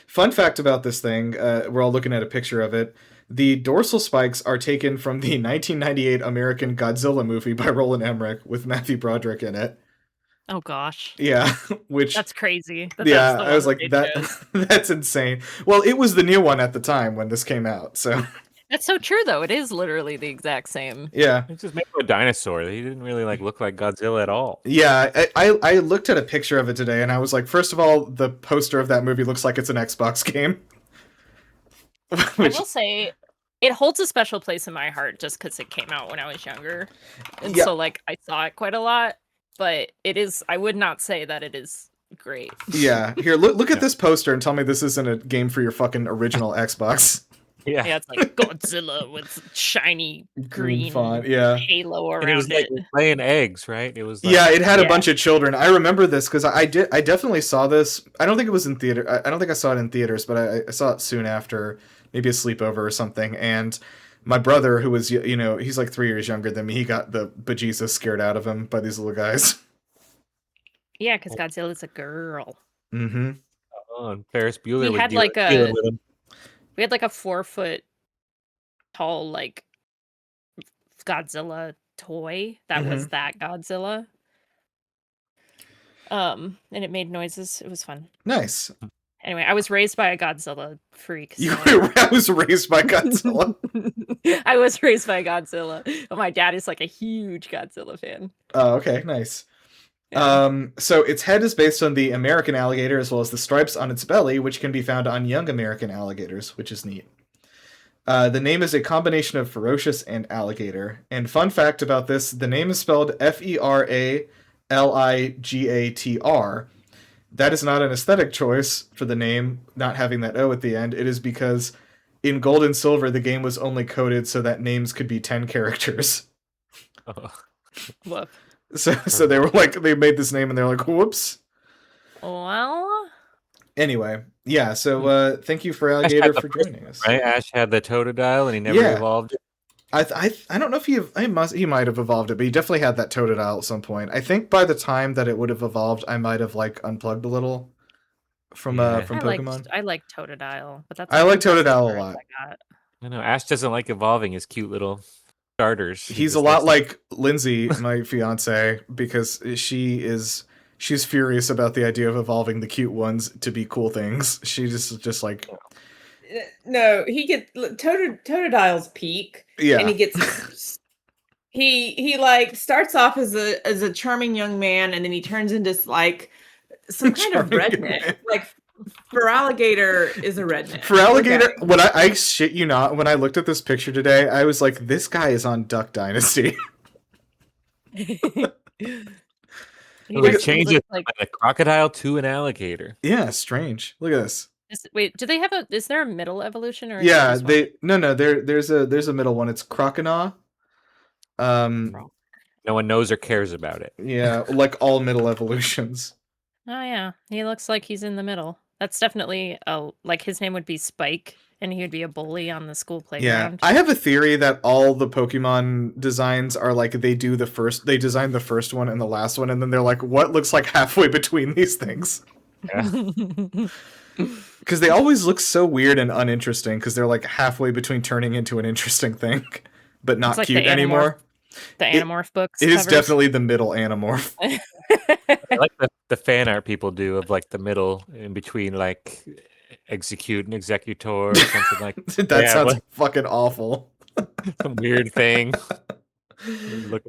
Fun fact about this thing, we're all looking at a picture of it. The dorsal spikes are taken from the 1998 American Godzilla movie by Roland Emmerich with Matthew Broderick in it.
Oh gosh,
Yeah, which
that's crazy.
yeah,
That's the
I was
one
like
they chose.
that's insane. Well, it was the new one at the time when this came out, so
That's so true though. It is literally the exact same.
yeah.
It's just made a dinosaur. He didn't really like look like Godzilla at all.
Yeah, I looked at a picture of it today and I was like, first of all, the poster of that movie looks like it's an Xbox game.
I
Which,
will say, it holds a special place in my heart just because it came out when I was younger, and
Yeah.
so like I saw it quite a lot. But it is. I would not say that it is great.
yeah, here, look at this poster and tell me this isn't a game for your fucking original Xbox.
Yeah.
Yeah, it's like Godzilla with shiny green
font, yeah.
halo
And it
around
was like
it.
laying eggs, right? It was like,
Yeah, it had a
Yeah.
bunch of children. I remember this because I definitely saw this. I don't think it was in theater. I don't think I saw it in theaters, but I saw it soon after, maybe a sleepover or something. And my brother, who was, he's like 3 years younger than me, he got the bejesus scared out of him by these little guys.
Yeah, because Godzilla's a girl.
Mm-hmm.
Oh, and Ferris Bueller
He
was
had,
dealing
like, a-
with him.
We had like a 4-foot tall like Godzilla toy that was that Godzilla. And it made noises. It was fun.
Nice.
Anyway, I was raised by a Godzilla freak.
I was raised by Godzilla.
I was raised by Godzilla. But my dad is like a huge Godzilla fan.
Oh, okay, nice.
Yeah.
So its head is based on the American alligator as well as the stripes on its belly, which can be found on young American alligators, which is neat. The name is a combination of ferocious and alligator. And fun fact about this, the name is spelled Feraligatr. That is not an aesthetic choice for the name, not having that O at the end. It is because in Gold and Silver, the game was only coded so that names could be 10 characters.
Oh.
Woof.
So they were like, they made this name and they're like, whoops.
Well,
Anyway, yeah, so thank you for Alligator
the
for
first
joining us.
Right? Ash had the Totodile and he never
Yeah.
evolved it.
I don't know if he might have evolved it, but he definitely had that Totodile at some point. I think by the time that it would have evolved, I might have like unplugged a little from
Yeah.
Pokemon.
I like Totodile, but that's
I like
that's the
Totodile a
furthest
lot.
I got.
I know Ash doesn't like evolving his cute little starters. He
He's
just
a lot
likes
like Lindsay, my fiance, because she's furious about the idea of evolving the cute ones to be cool things. She just like
No, he gets Totodile's peak,
yeah.
and he gets He like starts off as a charming young man, and then he turns into like some kind of
Charming young
redneck.
man.
Like for alligator is a redneck.
For alligator,
Okay.
when I shit you not, when I looked at this picture today, I was like, this guy is on Duck Dynasty.
He
They
does
changed
look
it
like.
from a crocodile to an alligator.
Yeah, strange. Look at this.
Wait, do they have a? Is there a middle evolution or?
Yeah,
is it just one?
there's a middle one. It's Crocodile.
No one knows or cares about it.
Yeah, like all middle evolutions.
Oh yeah, he looks like he's in the middle. That's definitely like his name would be Spike, and he would be a bully on the school
Yeah,
playground.
I have a theory that all the Pokemon designs are like they design the first one and the last one, and then they're like, what looks like halfway between these things? Because they always look so weird and uninteresting because they're like halfway between turning into an interesting thing, but not
It's like
cute
the
anymore.
The Animorph books.
It is
covers.
definitely the middle Animorph.
I like the fan art people do of like the middle in between, like execute and executor or something like
That
Yeah,
sounds
what-
fucking awful.
some weird thing. Look.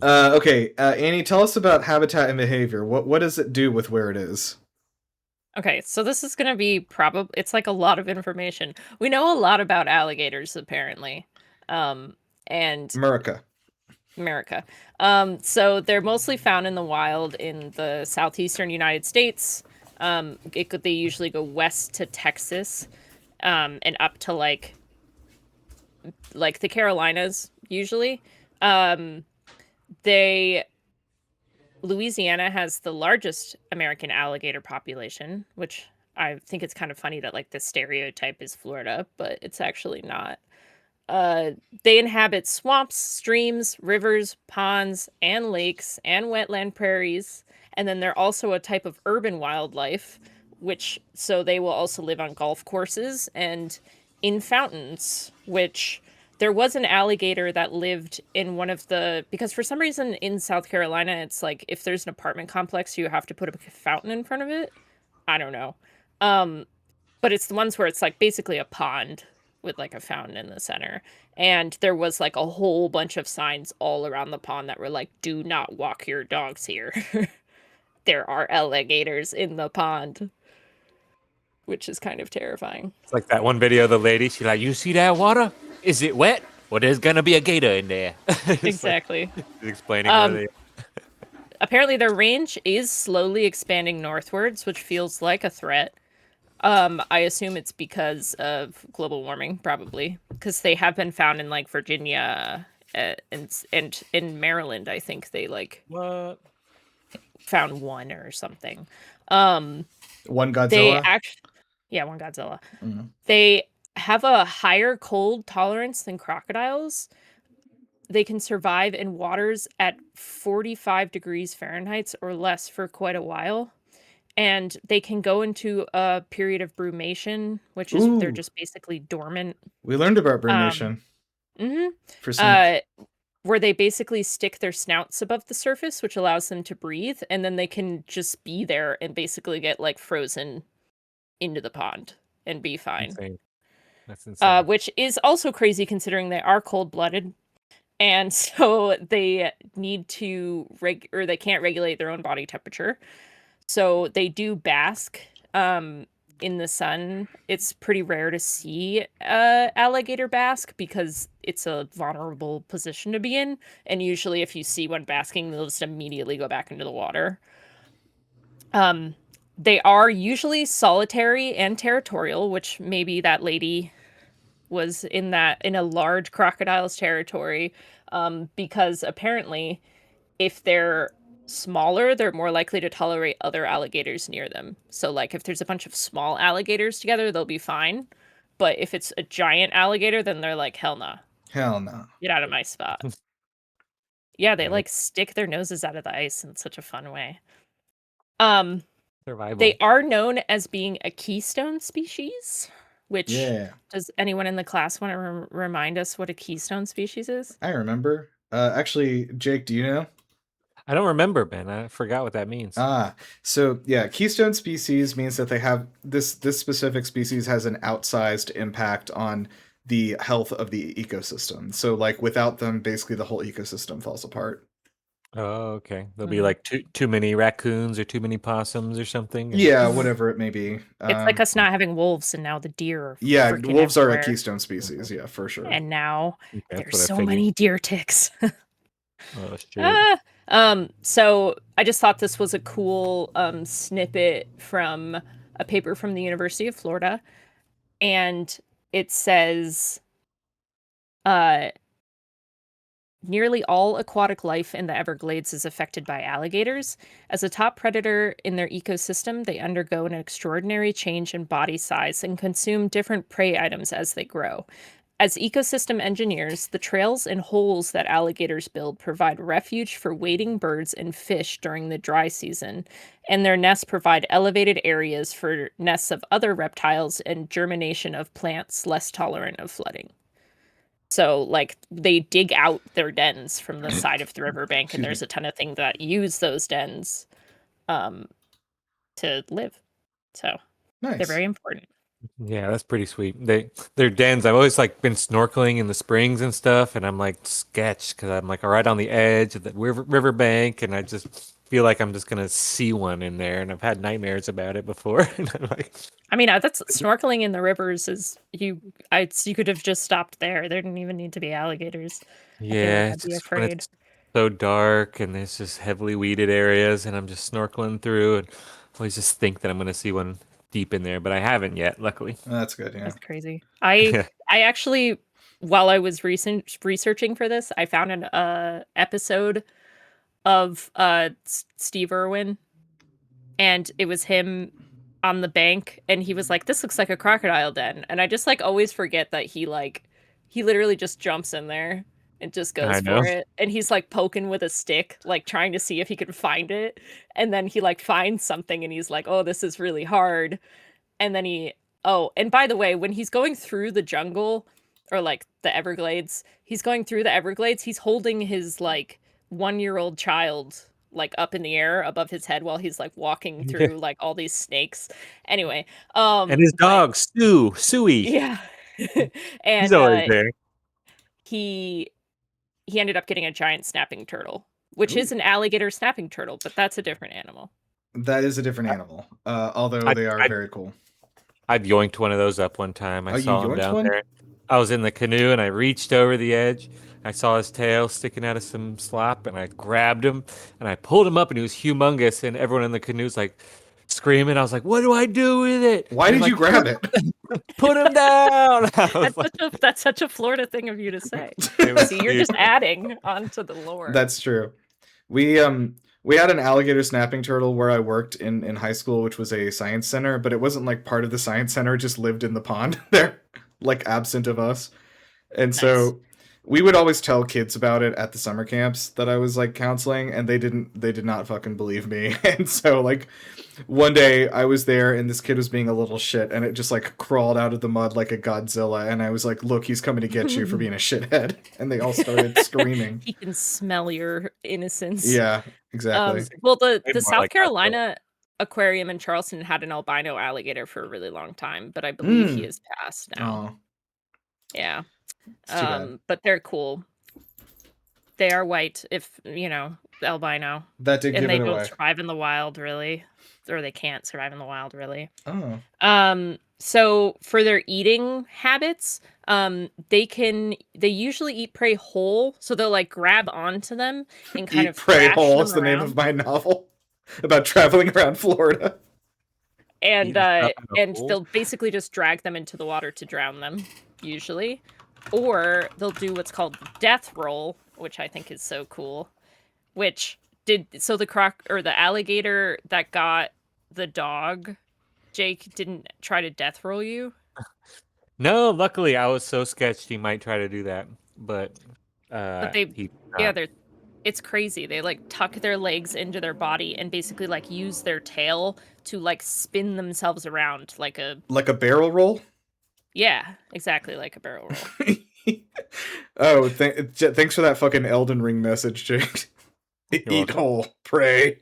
Okay, Annie, tell us about habitat and behavior. What does it do with where it is?
Okay, so this is going to be it's like a lot of information. We know a lot about alligators apparently. And
America.
So they're mostly found in the wild in the southeastern United States. They usually go west to Texas, and up to like the Carolinas usually. Louisiana has the largest American alligator population, which I think it's kind of funny that like the stereotype is Florida, but it's actually not. They inhabit swamps, streams, rivers, ponds, and lakes, and wetland prairies. And then they're also a type of urban wildlife, so they will also live on golf courses and in fountains, which there was an alligator that lived in because for some reason in South Carolina, it's like if there's an apartment complex, you have to put a fountain in front of it. I don't know. But it's the ones where it's like basically a pond with like a fountain in the center. And there was like a whole bunch of signs all around the pond that were like, do not walk your dogs here. There are alligators in the pond, which is kind of terrifying.
It's like that one video of the lady. She's like, "You see that water? Is it wet? Well, there's gonna be a gator in there." It's
Exactly.
like, she's explaining where they.
Apparently, their range is slowly expanding northwards, which feels like a threat. I assume it's because of global warming, probably, because they have been found in like Virginia and in Maryland. I think they like
What?
found one or something.
One Godzilla.
One Godzilla.
Mhm.
They have a higher cold tolerance than crocodiles. They can survive in waters at 45 degrees Fahrenheit or less for quite a while. And they can go into a period of brumation, which is they're
Ooh.
just basically dormant.
We learned about brumation for some.
Where they basically stick their snouts above the surface, which allows them to breathe, and then they can just be there and basically get like frozen into the pond and be fine.
Insane. That's insane.
Which is also crazy considering they are cold-blooded, and so they need to they can't regulate their own body temperature. So they do bask in the sun. It's pretty rare to see alligator bask because it's a vulnerable position to be in. And usually if you see one basking, they'll just immediately go back into the water. They are usually solitary and territorial, which maybe that lady was in a large crocodile's territory, because apparently if they're smaller, they're more likely to tolerate other alligators near them. So like if there's a bunch of small alligators together, they'll be fine. But if it's a giant alligator, then they're like, hell nah.
Hell no.
Get out of my spot. Yeah, they like stick their noses out of the ice in such a fun way.
Survival.
They are known as being a keystone species, which
Yeah,
does anyone in the class want to remind us what a keystone species is?
I remember. Actually, Jake, do you know?
I don't remember, Ben. I forgot what that means.
So yeah, keystone species means that they have this specific species has an outsized impact on the health of the ecosystem. So like without them, basically the whole ecosystem falls apart.
Oh, okay. There'll be
Mhm.
like too many raccoons or too many possums or something. and-
Yeah, whatever it may be.
It's like us not having wolves, and now the deer are
Yeah,
freaking
wolves are a
everywhere.
keystone species. Yeah, for sure.
And now
Okay, that's
there's
what I
so
figured.
many deer ticks.
Oh, shit.
So I just thought this was a cool snippet from a paper from the University of Florida, and it says, nearly all aquatic life in the Everglades is affected by alligators. As a top predator in their ecosystem, they undergo an extraordinary change in body size and consume different prey items as they grow. As ecosystem engineers, the trails and holes that alligators build provide refuge for wading birds and fish during the dry season, and their nests provide elevated areas for nests of other reptiles and germination of plants less tolerant of flooding. So, like, they dig out their dens from the side of the riverbank, and
Excuse
there's
me.
a ton of things that use those dens to live. So, they're
Nice.
very important.
Yeah, that's pretty sweet. Their dens. I've always like been snorkeling in the springs and stuff, and I'm like sketched because I'm like right on the edge of the riverbank, and I just feel like I'm just gonna see one in there, and I've had nightmares about it before. And I'm like,
I mean, that's snorkeling in the rivers is you could have just stopped there. There didn't even need to be alligators.
yeah,
I'd
it's
be
just when
afraid.
it's so dark and there's just heavily weeded areas, and I'm just snorkeling through, and I always just think that I'm gonna see one deep in there, but I haven't yet, luckily.
That's good. Yeah.
That's crazy. I actually, while I was researching for this, I found an episode of Steve Irwin, and it was him on the bank, and he was like, "This looks like a crocodile den," and I just like always forget that he literally just jumps in there and just
I
goes
know.
for it, and he's like poking with a stick, like trying to see if he can find it, and then he like finds something, and he's like, "Oh, this is really hard," and then and by the way, when he's going through the jungle or like the Everglades, he's holding his like 1-year-old child like up in the air above his head while he's like walking
Yeah.
through like all these snakes. Anyway,
And his
but
dog, Suey.
yeah.
He's
And
always there.
he ended up getting a giant snapping turtle, which
Ooh.
is an alligator snapping turtle, but that's a different animal.
That is a different animal. Although they are very cool.
I've yoinked one of those up one time. I
Oh, you
saw him
yoinked
down
one?
there. I was in the canoe and I reached over the edge. I saw his tail sticking out of some slop and I grabbed him and I pulled him up and he was humongous and everyone in the canoe's like screaming. I was like, "What do I do with it?"
Why
And
did
I'm
you
like,
grab it?
Put him down. I was like,
That's such a Florida thing of you to say.
it was
See, you're
cute.
just adding onto the lore.
That's true. We had an alligator snapping turtle where I worked in high school, which was a science center, but it wasn't like part of the science center, it just lived in the pond there, like absent of us. And so we would always tell kids about it at the summer camps that I was like counseling, and they did not fucking believe me. And so like one day I was there and this kid was being a little shit and it just like crawled out of the mud like a Godzilla, and I was like, "Look, he's coming to get you for being a shithead." And they all started screaming.
He can smell your innocence.
Yeah, exactly.
Well, the
Maybe more
South
like that, though.
Carolina aquarium in Charleston had an albino alligator for a really long time, but I believe he is passed now.
Oh,
Yeah.
it's too bad.
But they're cool. They are white, if albino,
That did
and
give
they
it
don't
away.
survive in the wild, really, or they can't survive in the wild, really.
Oh.
So for their eating habits, they usually eat prey whole, so they'll like grab onto them and kind
Eat
of
Prey
thrash
Hole
them
is the name
around.
of my novel about traveling around Florida.
And
Eating stuff in a
and
hole?
they'll basically just drag them into the water to drown them, usually, or they'll do what's called death roll, which I think is so cool. The alligator that got the dog, Jake, didn't try to death roll you.
No, luckily I was so sketched he might try to do that, but
But it's crazy. They like tuck their legs into their body and basically like use their tail to like spin themselves around like a
Like a barrel roll?
yeah, exactly like a barrel roll.
Oh, thanks for that fucking Elden Ring message, Jake. Eat
welcome.
whole, pray.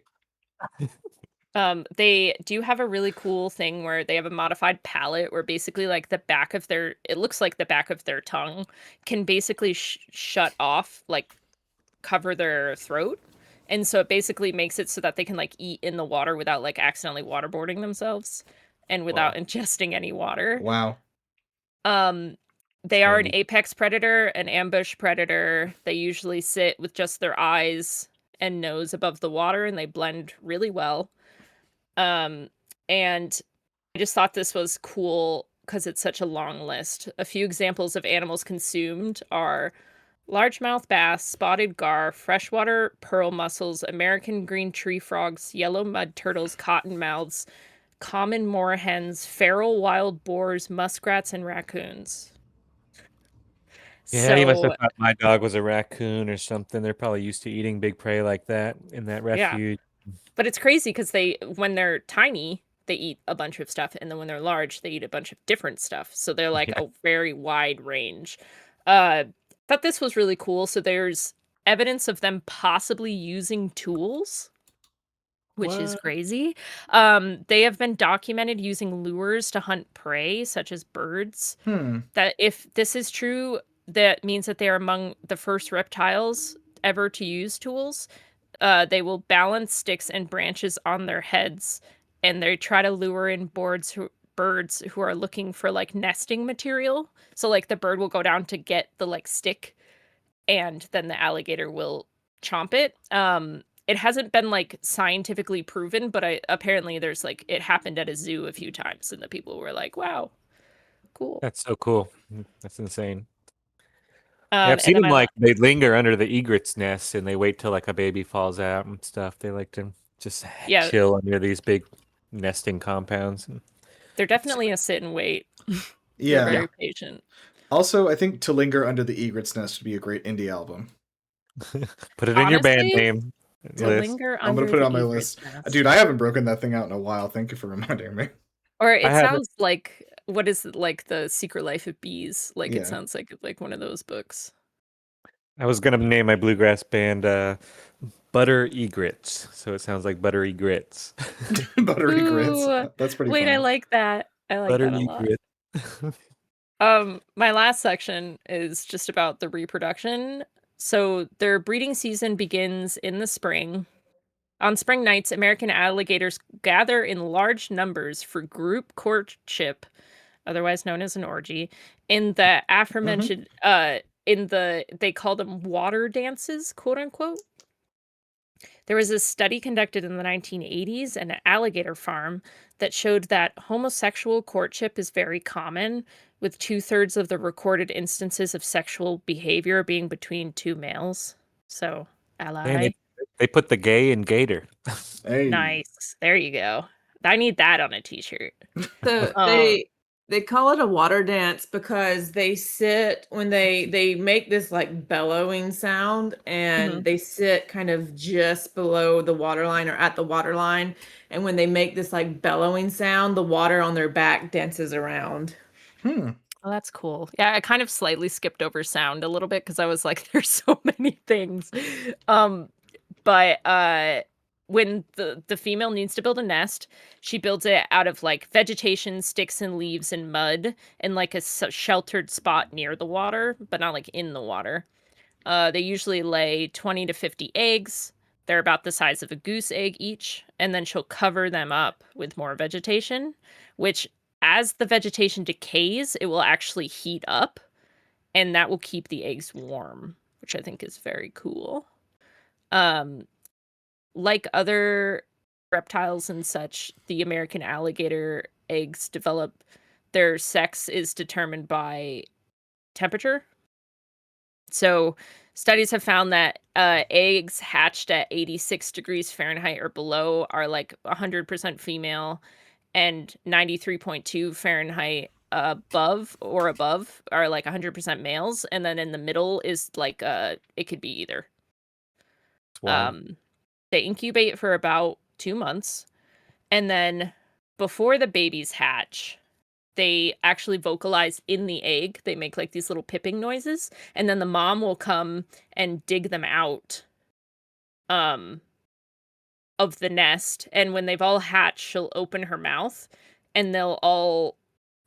They do have a really cool thing where they have a modified palate where basically like it looks like the back of their tongue can basically shut off, like cover their throat. And so it basically makes it so that they can like eat in the water without like accidentally waterboarding themselves and without ingesting any water.
Wow.
They are an
handy.
apex predator, an ambush predator. They usually sit with just their eyes and nose above the water and they blend really well. And I just thought this was cool because it's such a long list. A few examples of animals consumed are largemouth bass, spotted gar, freshwater pearl mussels, American green tree frogs, yellow mud turtles, cottonmouths, common moorhens, feral wild boars, muskrats, and raccoons.
Yeah, he must have
So,
thought my dog was a raccoon or something. They're probably used to eating big prey like that in that
yeah.
refuge.
But it's crazy because when they're tiny, they eat a bunch of stuff, and then when they're large, they eat a bunch of different stuff. So they're like
Yeah.
a very wide range. Thought this was really cool. So there's evidence of them possibly using tools, which is
What?
crazy. They have been documented using lures to hunt prey, such as birds. That if this is true, that means that they are among the first reptiles ever to use tools. They will balance sticks and branches on their heads, and they try to lure in birds who are looking for like nesting material. So like the bird will go down to get the like stick, and then the alligator will chomp it. It hasn't been like scientifically proven, but apparently there's like it happened at a zoo a few times, and the people were like, "Wow, cool."
That's so cool. That's insane. Yeah, I've
And
seen
then
them like they linger under the egret's nest and they wait till like a baby falls out and stuff. They like to just
Yeah.
chill under these big nesting compounds.
they're definitely a sit and wait. They're
Yeah.
very patient.
Also, I think "To Linger Under the Egret's Nest" would be a great indie album.
Put it in your band
Honestly,
name
To
list.
linger
I'm
under
gonna put it
the
on my
egret's
list.
nest.
Dude, I haven't broken that thing out in a while. Thank you for reminding me.
Or it
I haven't-
sounds like what is it, like The Secret Life of Bees? Like
Yeah.
it sounds like one of those books.
I was gonna name my bluegrass band Butter Egrets, so it sounds like buttery grits.
Buttery grits.
Ooh,
That's pretty
wait,
funny.
I like that. I like
Buttery
that a lot.
grits.
My last section is just about the reproduction. So their breeding season begins in the spring. On spring nights, American alligators gather in large numbers for group courtship, otherwise known as an orgy, in the aforementioned they call them water dances, quote unquote. There was a study conducted in the 1980s at an alligator farm that showed that homosexual courtship is very common, with 2/3 of the recorded instances of sexual behavior being between two males. So,
Man,
ally.
they put the gay in gator.
Hey.
Nice. There you go. I need that on a t-shirt.
So they call it a water dance because they sit when they make this like bellowing sound, and they sit kind of just below the water line or at the water line, and when they make this like bellowing sound, the water on their back dances around.
Oh, that's cool. Yeah, I kind of slightly skipped over sound a little bit because I was like, there's so many things. But when the female needs to build a nest, she builds it out of like vegetation, sticks and leaves and mud, and like a sheltered spot near the water, but not like in the water. They usually lay 20 to 50 eggs. They're about the size of a goose egg each, and then she'll cover them up with more vegetation, which as the vegetation decays, it will actually heat up, and that will keep the eggs warm, which I think is very cool. Like other reptiles and such, the American alligator eggs develop, their sex is determined by temperature. So studies have found that eggs hatched at 86 degrees Fahrenheit or below are like 100% female, and 93.2 Fahrenheit above are like 100% males, and then in the middle is like it could be either. They incubate for about 2 months, and then before the babies hatch, they actually vocalize in the egg. They make like these little pipping noises, and then the mom will come and dig them out of the nest, and when they've all hatched, she'll open her mouth, and they'll all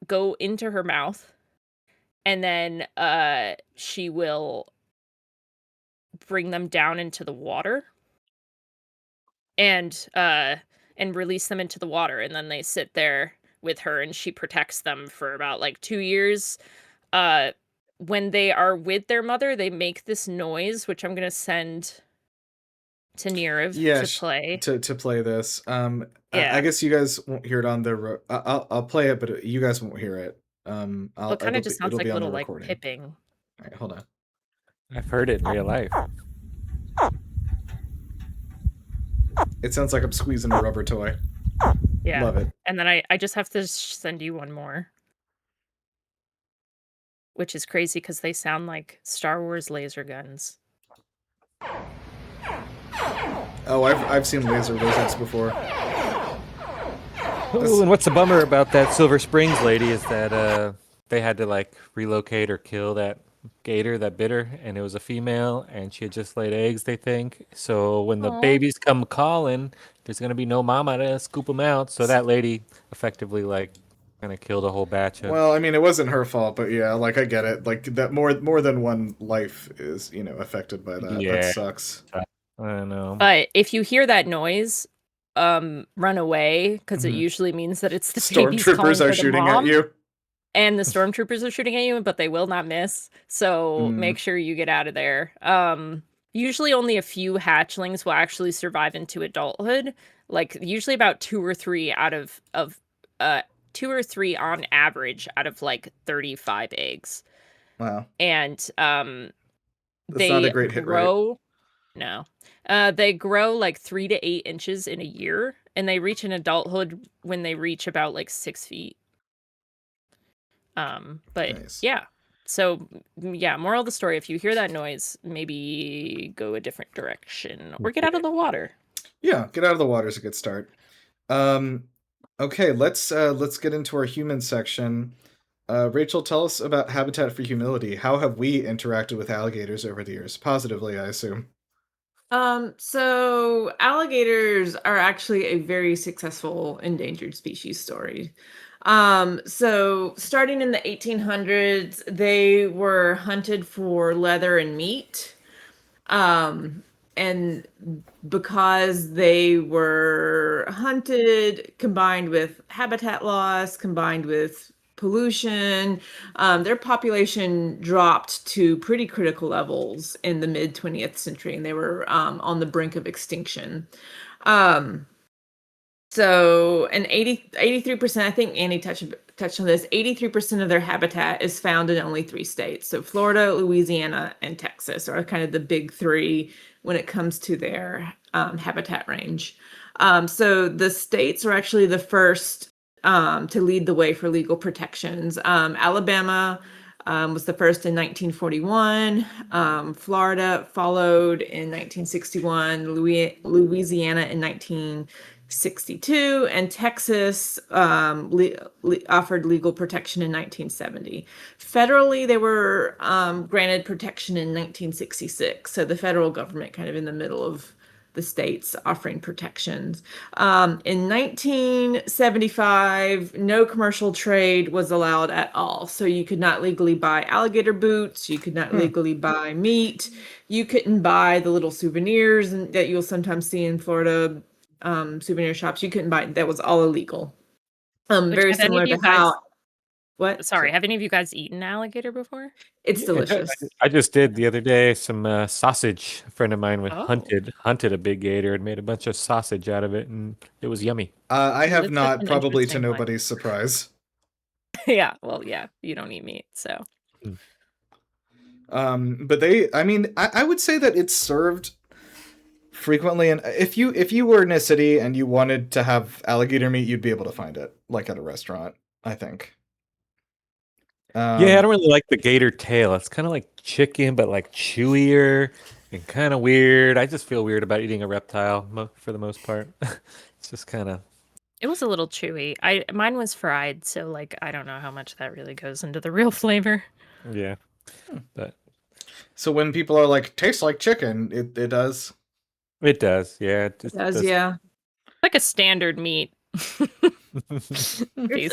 go into her mouth, and then she will bring them down into the water and release them into the water, and then they sit there with her, and she protects them for about like 2 years. When they are with their mother, they make this noise, which I'm gonna send to Nirav to play.
to play this. I
Yeah.
guess you guys won't hear it on the. I'll play it, but you guys won't hear it.
It kind of just sounds
it'll
like
be on the
little like
recording.
pipping.
All right, hold on.
I've heard it in real life.
It sounds like I'm squeezing a rubber toy.
Yeah.
Love it.
And then I just have to send you one more, which is crazy because they sound like Star Wars laser guns.
Oh, I've seen laser lizards before.
Ooh, and what's a bummer about that Silver Springs lady is that they had to like relocate or kill that gator that bit her, and it was a female, and she had just laid eggs, they think. So when the
Aw.
babies come calling, there's gonna be no mama to scoop them out. So that lady effectively like kind of killed a whole batch of.
Well, I mean, it wasn't her fault, but yeah, like I get it. Like that, more than one life is affected by that.
Yeah.
That sucks.
I don't know.
But if you hear that noise, run away, because it
Mhm.
usually means that it's the babies calling
Stormtroopers
for
are
the
shooting at
mom,
you.
and the stormtroopers are shooting at you, but they will not miss. So make sure you get out of there. Usually only a few hatchlings will actually survive into adulthood. Like usually about 2 or 3 out of 2 or 3 on average out of like 35 eggs.
Wow.
And
That's
they
not a great hit rate.
grow. No. They grow like 3 to 8 inches in a year, and they reach an adulthood when they reach about like 6 feet. But
Nice.
yeah. So yeah, moral of the story: if you hear that noise, maybe go a different direction or get out of the water.
Yeah, get out of the water is a good start. Okay, let's get into our human section. Rachel, tell us about Habitat for Humility. How have we interacted with alligators over the years? Positively, I assume.
So alligators are actually a very successful endangered species story. So starting in the 1800s, they were hunted for leather and meat. And because they were hunted, combined with habitat loss, combined with pollution, their population dropped to pretty critical levels in the mid 20th century, and they were on the brink of extinction. So, and 83%, I think Annie touched on this, 83% of their habitat is found in only 3 states. So Florida, Louisiana, and Texas are kind of the big 3 when it comes to their habitat range. So the states are actually the first to lead the way for legal protections. Alabama was the first in 1941. Florida followed in 1961. Louisiana in 1962, and Texas offered legal protection in 1970. Federally, they were granted protection in 1966. So the federal government kind of in the middle of the states offering protections. In 1975, no commercial trade was allowed at all. So you could not legally buy alligator boots. You could not legally buy meat. You couldn't buy the little souvenirs that you'll sometimes see in Florida souvenir shops. You couldn't buy. That was all illegal. Very
have any
similar
of you
to how. What?
Sorry, have any of you guys eaten alligator before?
It's delicious.
I just did the other day some sausage. A friend of mine
Oh.
hunted a big gator and made a bunch of sausage out of it, and it was yummy.
I have
That's
not,
an
probably to
interesting one.
nobody's surprise.
Yeah, well, yeah, you don't eat meat, so.
But I would say that it's served frequently, and if you were in a city and you wanted to have alligator meat, you'd be able to find it, like at a restaurant, I think.
Yeah, I don't really like the gator tail. It's kind of like chicken, but like chewier and kind of weird. I just feel weird about eating a reptile for the most part. It's just kind of.
It was a little chewy. Mine was fried, so like I don't know how much that really goes into the real flavor.
Yeah, but
So when people are like, tastes like chicken, it does.
it does. Yeah,
It does, yeah.
like a standard meat.
It's
Basically.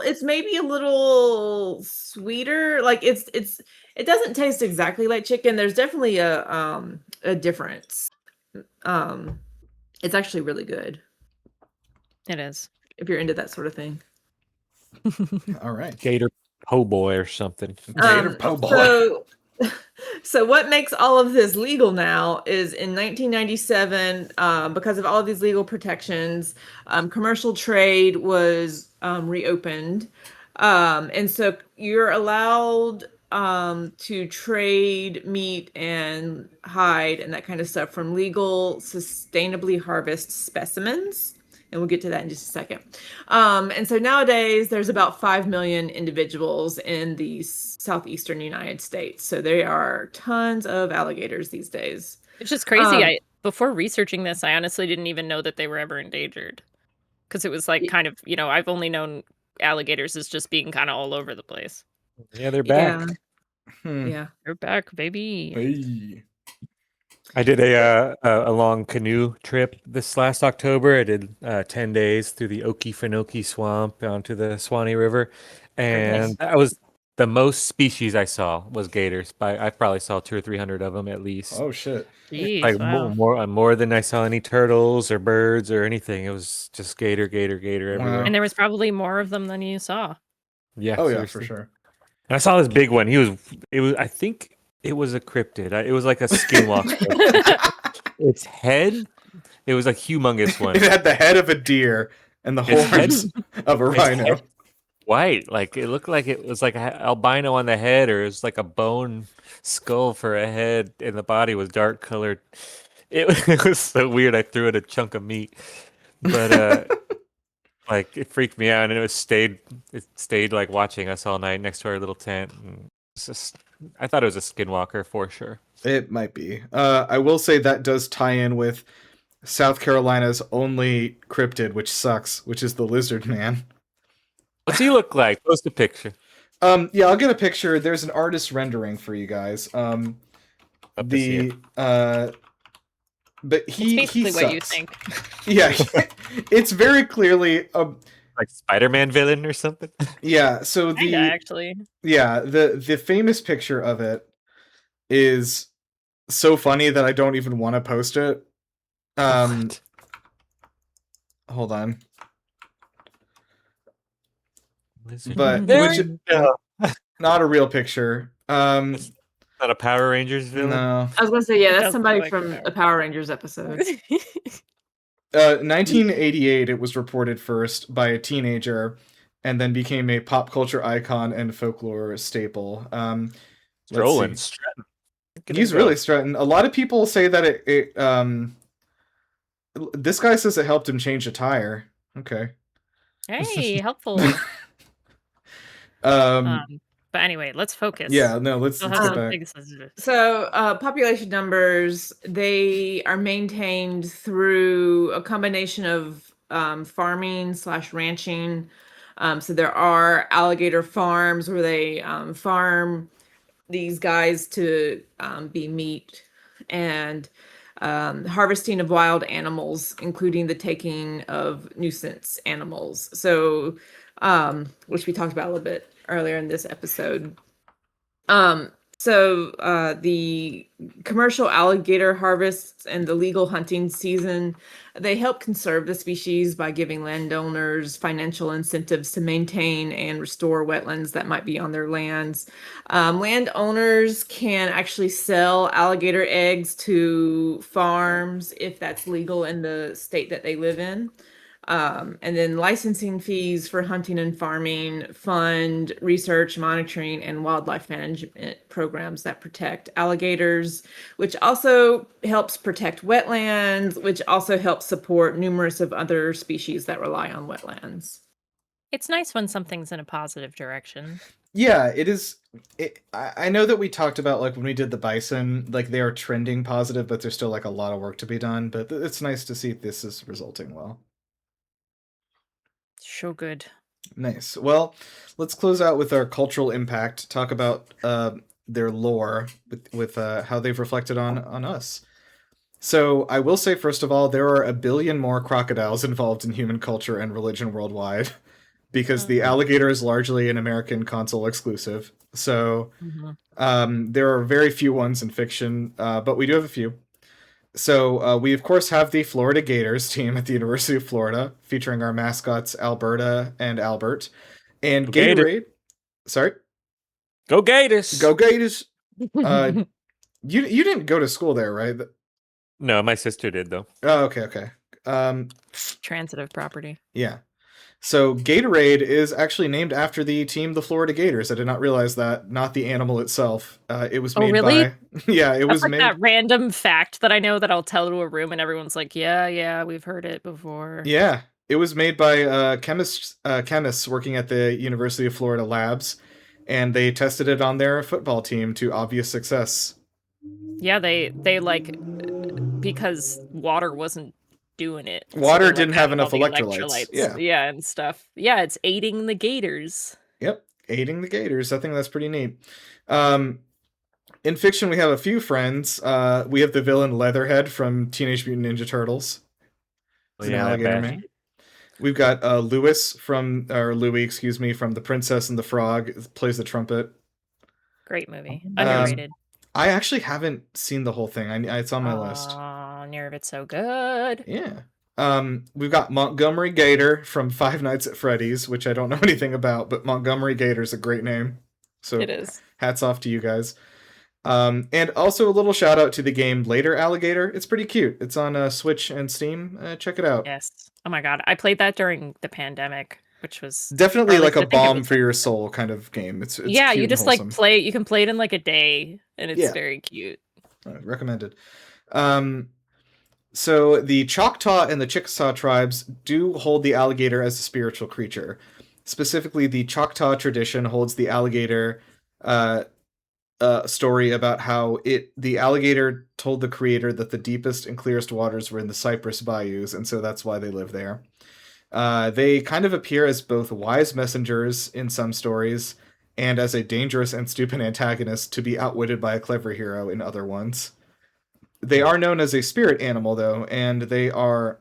it's maybe a little sweeter. Like it doesn't taste exactly like chicken. There's definitely a difference. It's actually really good
It is.
if you're into that sort of thing.
All right.
Gator po' boy or something.
Gator po' boy.
So what makes all of this legal now is in 1997, because of all of these legal protections, commercial trade was reopened. And so you're allowed to trade meat and hide and that kind of stuff from legal, sustainably harvested specimens. And we'll get to that in just a second. And so nowadays, there's about 5 million individuals in the southeastern United States. So there are tons of alligators these days.
It's just crazy. Before researching this, I honestly didn't even know that they were ever endangered. Because it was like kind of, I've only known alligators as just being kind of all over the place.
Yeah, they're back.
Yeah.
They're back, baby.
Hey.
I did a long canoe trip this last October. I did 10 days through the Okefenokee Swamp onto the Swanee River, and that was the most species I saw was gators. I probably saw 200 or 300 of them at least.
Oh shit!
Jeez,
Like
wow.
more than I saw any turtles or birds or anything. It was just gator everywhere.
Wow.
And there was probably more of them than you saw.
Yeah.
Oh yeah,
seriously.
for sure.
And I saw this big one. I think it was a cryptid. It was like a skinwalker. Its head, it was a humongous one.
It had the head of a deer and the horns of a rhino.
White, like it looked like it was like an albino on the head, or it was like a bone skull for a head, and the body was dark colored. It was so weird. I threw it a chunk of meat, but like it freaked me out, and it stayed like watching us all night next to our little tent. And it's just, I thought it was a skinwalker for sure.
It might be. I will say that does tie in with South Carolina's only cryptid, which sucks, which is the lizard man.
What's he look like? Post a picture.
Yeah, I'll get a picture. There's an artist rendering for you guys.
Love to see it.
But he
It's basically
sucks.
what you think.
Yeah, it's very clearly
Like Spider-Man villain or something.
yeah. So
Kinda, actually.
the famous picture of it is so funny that I don't even want to post it.
What?
Hold on.
Lizard.
But
There
which
you go.
not a real picture.
Not a Power Rangers villain.
No.
I was going to say, yeah,
It
that's
does
somebody
look like
from
a
a Power Rangers episode.
1988, it was reported first by a teenager, and then became a pop culture icon and folklore staple. Let's
Strolling,
see.
strutting.
He's really strutting. A lot of people say that this guy says it helped him change a tire. Okay.
Hey, helpful. But anyway, let's focus.
Yeah, no, let's
Still
get
have some
back.
big sensitive.
So population numbers, they are maintained through a combination of farming / ranching. So there are alligator farms where they farm these guys to be meat, and harvesting of wild animals, including the taking of nuisance animals. So which we talked about a little bit earlier in this episode. So the commercial alligator harvests and the legal hunting season, they help conserve the species by giving landowners financial incentives to maintain and restore wetlands that might be on their lands. Landowners can actually sell alligator eggs to farms if that's legal in the state that they live in. And then licensing fees for hunting and farming fund research, monitoring, and wildlife management programs that protect alligators, which also helps protect wetlands, which also helps support numerous of other species that rely on wetlands.
It's nice when something's in a positive direction.
Yeah, it is. I know that we talked about, like, when we did the bison, like, they are trending positive, but there's still, like, a lot of work to be done. But it's nice to see this is resulting well.
So good.
Nice. Well, let's close out with our cultural impact. Talk about their lore with how they've reflected on us. So I will say, first of all, there are a billion more crocodiles involved in human culture and religion worldwide, because the alligator is largely an American console exclusive. So there are very few ones in fiction, but we do have a few. So we, of course, have the Florida Gators team at the University of Florida, featuring our mascots Alberta and Albert. And Gatorade... Sorry?
Go Gators!
Go Gators! You didn't go to school there, right?
No, my sister did, though.
Oh, okay.
Transitive property.
Yeah. So Gatorade is actually named after the team, the Florida Gators. I did not realize that. Not the animal itself. It was made
really?
by... Yeah, it was
That's like
made...
that random fact that I know that I'll tell to a room and everyone's like, yeah, we've heard it before.
Yeah, it was made by chemists working at the University of Florida labs, and they tested it on their football team to obvious success.
Yeah, they like, because water wasn't doing it.
Water
they, like,
didn't have
added
enough
all the
electrolytes.
Yeah, and stuff. Yeah, it's aiding the Gators.
Yep, aiding the Gators. I think that's pretty neat. In fiction, we have a few friends. We have the villain Leatherhead from Teenage Mutant Ninja Turtles. He's an alligator man. We've got Louis, from The Princess and the Frog, plays the trumpet.
Great movie. Underrated.
I actually haven't seen the whole thing. It's on my list.
Oh, Nirav, it's so good.
Yeah. We've got Montgomery Gator from Five Nights at Freddy's, which I don't know anything about, but Montgomery Gator's a great name. So
it is.
Hats off to you guys. And also a little shout out to the game Later Alligator. It's pretty cute. It's on Switch and Steam. Check it out.
Yes. Oh my god, I played that during the pandemic, which was
definitely like a balm for your soul kind of game. It's
yeah,
cute
you just
like
play. You can play it in like a day, and it's very cute.
Recommended. So the Choctaw and the Chickasaw tribes do hold the alligator as a spiritual creature. Specifically, the Choctaw tradition holds the alligator story about how the alligator told the creator that the deepest and clearest waters were in the Cypress bayous, and so that's why they live there. They kind of appear as both wise messengers in some stories and as a dangerous and stupid antagonist to be outwitted by a clever hero in other ones. They are known as a spirit animal, though, and they are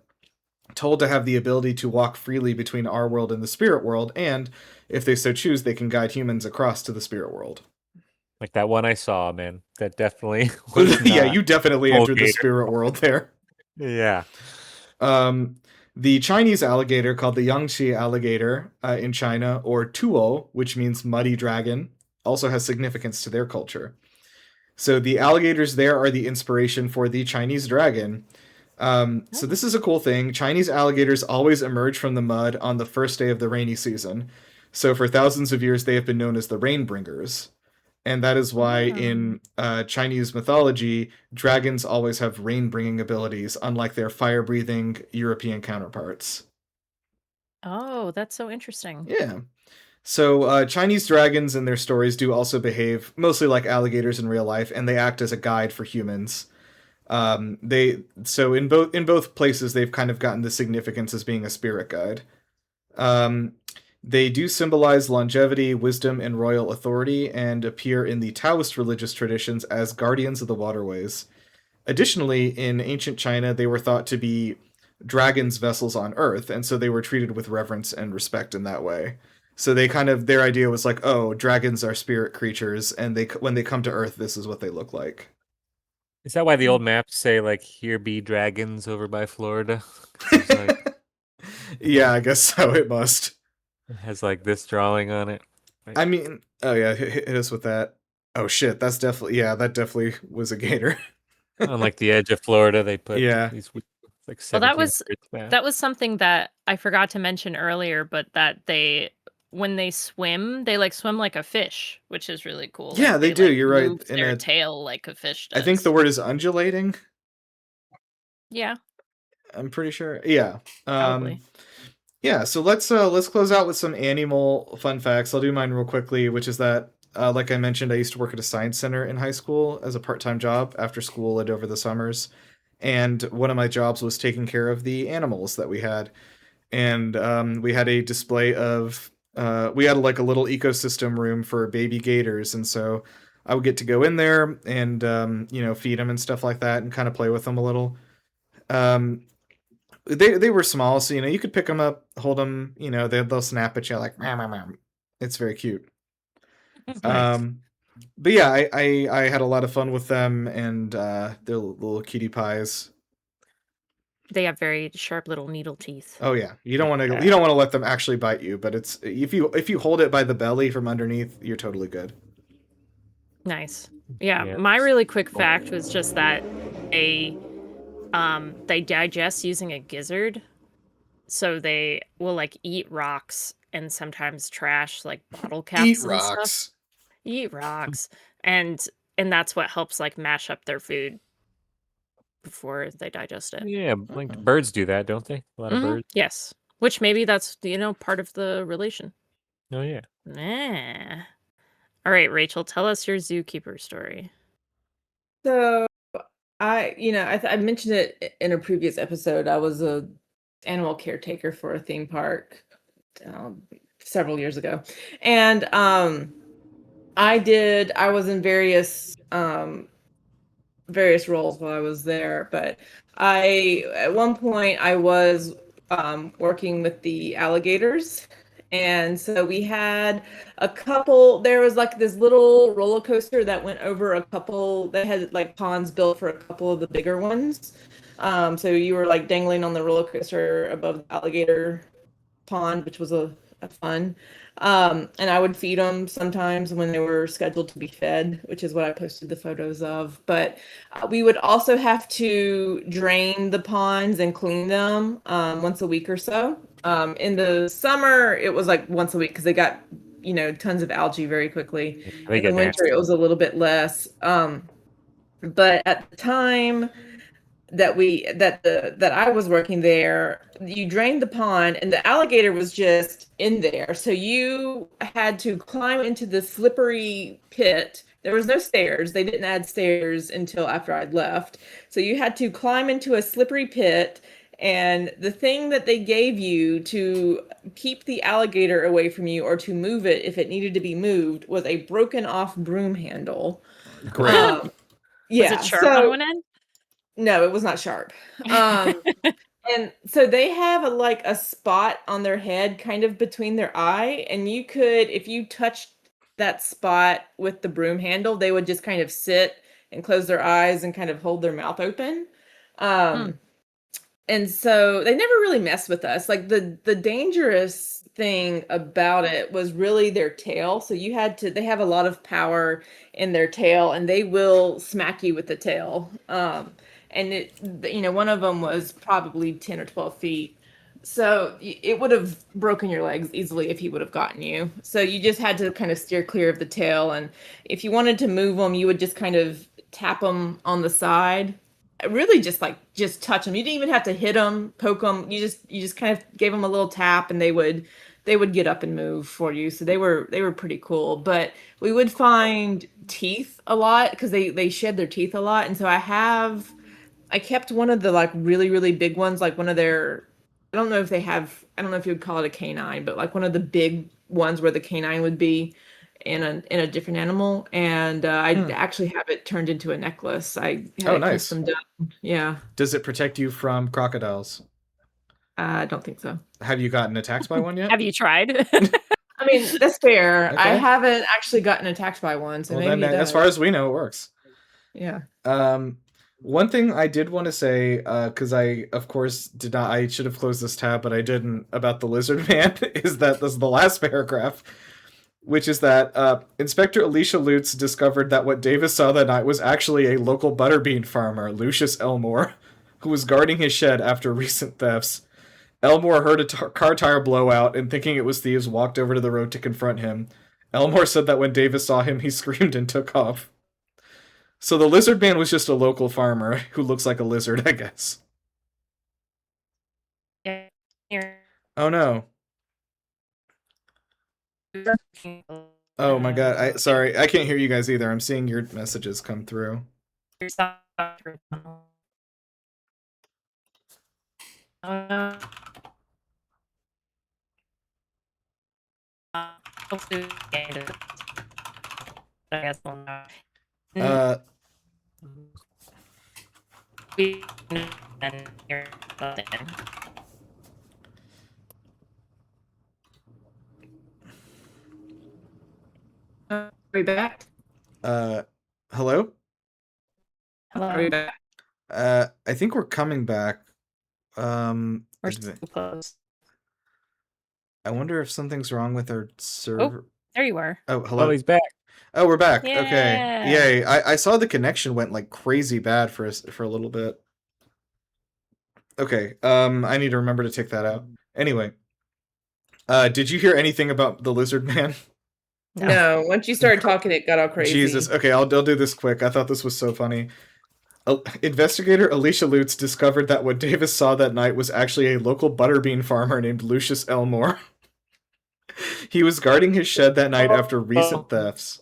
told to have the ability to walk freely between our world and the spirit world, and if they so choose, they can guide humans across to the spirit world.
Like that one I saw, man. That definitely
yeah, you definitely entered the spirit world there.
Yeah.
The Chinese alligator, called the Yangtze alligator in China, or Tuo, which means muddy dragon, also has significance to their culture. So the alligators there are the inspiration for the Chinese dragon. So this is a cool thing. Chinese alligators always emerge from the mud on the first day of the rainy season. So for thousands of years, they have been known as the Rainbringers. And that is why in Chinese mythology, dragons always have rain-bringing abilities, unlike their fire-breathing European counterparts.
Oh, that's so interesting.
Yeah. So Chinese dragons in their stories do also behave mostly like alligators in real life, and they act as a guide for humans. So in both places, they've kind of gotten the significance as being a spirit guide. They do symbolize longevity, wisdom, and royal authority, and appear in the Taoist religious traditions as guardians of the waterways. Additionally, in ancient China, they were thought to be dragons' vessels on Earth, and so they were treated with reverence and respect in that way. So their idea was like, oh, dragons are spirit creatures, and when they come to Earth, this is what they look like.
Is that why the old maps say, like, here be dragons over by Florida? Like...
Yeah, I guess so, it must.
It has like this drawing on it. Right?
I mean, oh yeah, hit us with that. Oh shit, that definitely was a gator.
On like the edge of Florida, they put these like.
Well, that was something that I forgot to mention earlier, but that when they swim, they swim like a fish, which is really cool.
Yeah, they do. You're right.
In their tail like a fish does.
I think the word is undulating.
Yeah,
I'm pretty sure. Yeah.
Probably.
Yeah, so let's close out with some animal fun facts. I'll do mine real quickly, which is that, like I mentioned, I used to work at a science center in high school as a part-time job after school and over the summers. And one of my jobs was taking care of the animals that we had. And we had a display of, we had like a little ecosystem room for baby gators. And so I would get to go in there and feed them and stuff like that, and kind of play with them a little. Um, they were small, so you could pick them up, hold them. They'll snap at you like meow, meow, meow. It's very cute.
That's nice.
But yeah, I had a lot of fun with them, and they're little cutie pies.
They have very sharp little needle teeth.
Oh yeah, you don't want to let them actually bite you, but it's if you hold it by the belly from underneath, you're totally good.
Nice. Yeah,
Yeah.
my really quick fact was just that they digest using a gizzard, so they will like eat rocks and sometimes trash like bottle caps
Eat
and stuff.
rocks.
Eat rocks, and that's what helps like mash up their food before they digest it.
Yeah, like birds do that, don't they? A lot of
Mhm.
birds.
Yes, which maybe that's part of the relation.
Oh yeah.
Nah. All right, Rachel, tell us your zookeeper story.
So I mentioned it in a previous episode. I was a animal caretaker for a theme park several years ago, and I was in various roles while I was there, but at one point I was working with the alligators. And so we had there was like this little roller coaster that went over a couple, that had like ponds built for a couple of the bigger ones. So you were like dangling on the roller coaster above the alligator pond, which was a fun. And I would feed them sometimes when they were scheduled to be fed, which is what I posted the photos of. But we would also have to drain the ponds and clean them once a week or so. In the summer, it was like once a week because they got, tons of algae very quickly.
They
In the
get
winter,
nasty.
it was a little bit less. But at the time that I was working there, you drained the pond and the alligator was just in there. So you had to climb into the slippery pit. There was no stairs. They didn't add stairs until after I'd left. So you had to climb into a slippery pit, and the thing that they gave you to keep the alligator away from you or to move it if it needed to be moved was a broken off broom handle.
Great.
Yeah.
Was it sharp on one end?
No, it was not sharp. And so they have a spot on their head kind of between their eye, and you could, if you touched that spot with the broom handle, they would just kind of sit and close their eyes and kind of hold their mouth open. And so they never really messed with us. Like the dangerous thing about it was really their tail. So they have a lot of power in their tail, and they will smack you with the tail. And one of them was probably 10 or 12 feet. So it would have broken your legs easily if he would have gotten you. So you just had to kind of steer clear of the tail. And if you wanted to move them, you would just kind of tap them on the side. Really just touch them. You didn't even have to hit them, poke them. You just kind of gave them a little tap, and they would get up and move for you. So they were pretty cool. But we would find teeth a lot because they shed their teeth a lot. And so I kept one of the like really, really big ones, like one of their, I don't know if you would call it a canine, but like one of the big ones where the canine would be in a different animal. And I actually have it turned into a necklace. I had it
nice.
custom done. Yeah.
Does it protect you from crocodiles?
I don't think so.
Have you gotten attacked by one yet?
Have you tried?
I mean, that's fair.
Okay.
I haven't actually gotten attacked by one, so
Well,
maybe
then, as far as we know, it works.
yeah.
One thing I did want to say, because I, of course, did not, I should have closed this tab, but I didn't, about the lizard man, is that this is the last paragraph, which is that Inspector Alicia Lutz discovered that what Davis saw that night was actually a local butterbean farmer, Lucius Elmore, who was guarding his shed after recent thefts. Elmore heard a car tire blow out, and thinking it was thieves, walked over to the road to confront him. Elmore said that when Davis saw him, he screamed and took off. So the lizard man was just a local farmer who looks like a lizard, I guess.
Yeah.
Oh no. Oh my god. Sorry, I can't hear you guys either. I'm seeing your messages come through.
I guess we'll know.
Uh,
Are we back?
hello?
Are we
Hello.
back?
I think we're coming back.
We're
adva-
so close.
I wonder if something's wrong with our server.
There you are.
Oh,
Oh,
hello.
he's back.
Oh, we're back. Okay.
Yeah.
Yay. I saw the connection went like crazy bad for a little bit. Okay. I need to remember to take that out. Anyway. Did you hear anything about the lizard man?
No. Once you started talking, it got all crazy.
Jesus. Okay, I'll do this quick. I thought this was so funny. Investigator Alicia Lutz discovered that what Davis saw that night was actually a local butterbean farmer named Lucius Elmore. He was guarding his shed that night after recent thefts.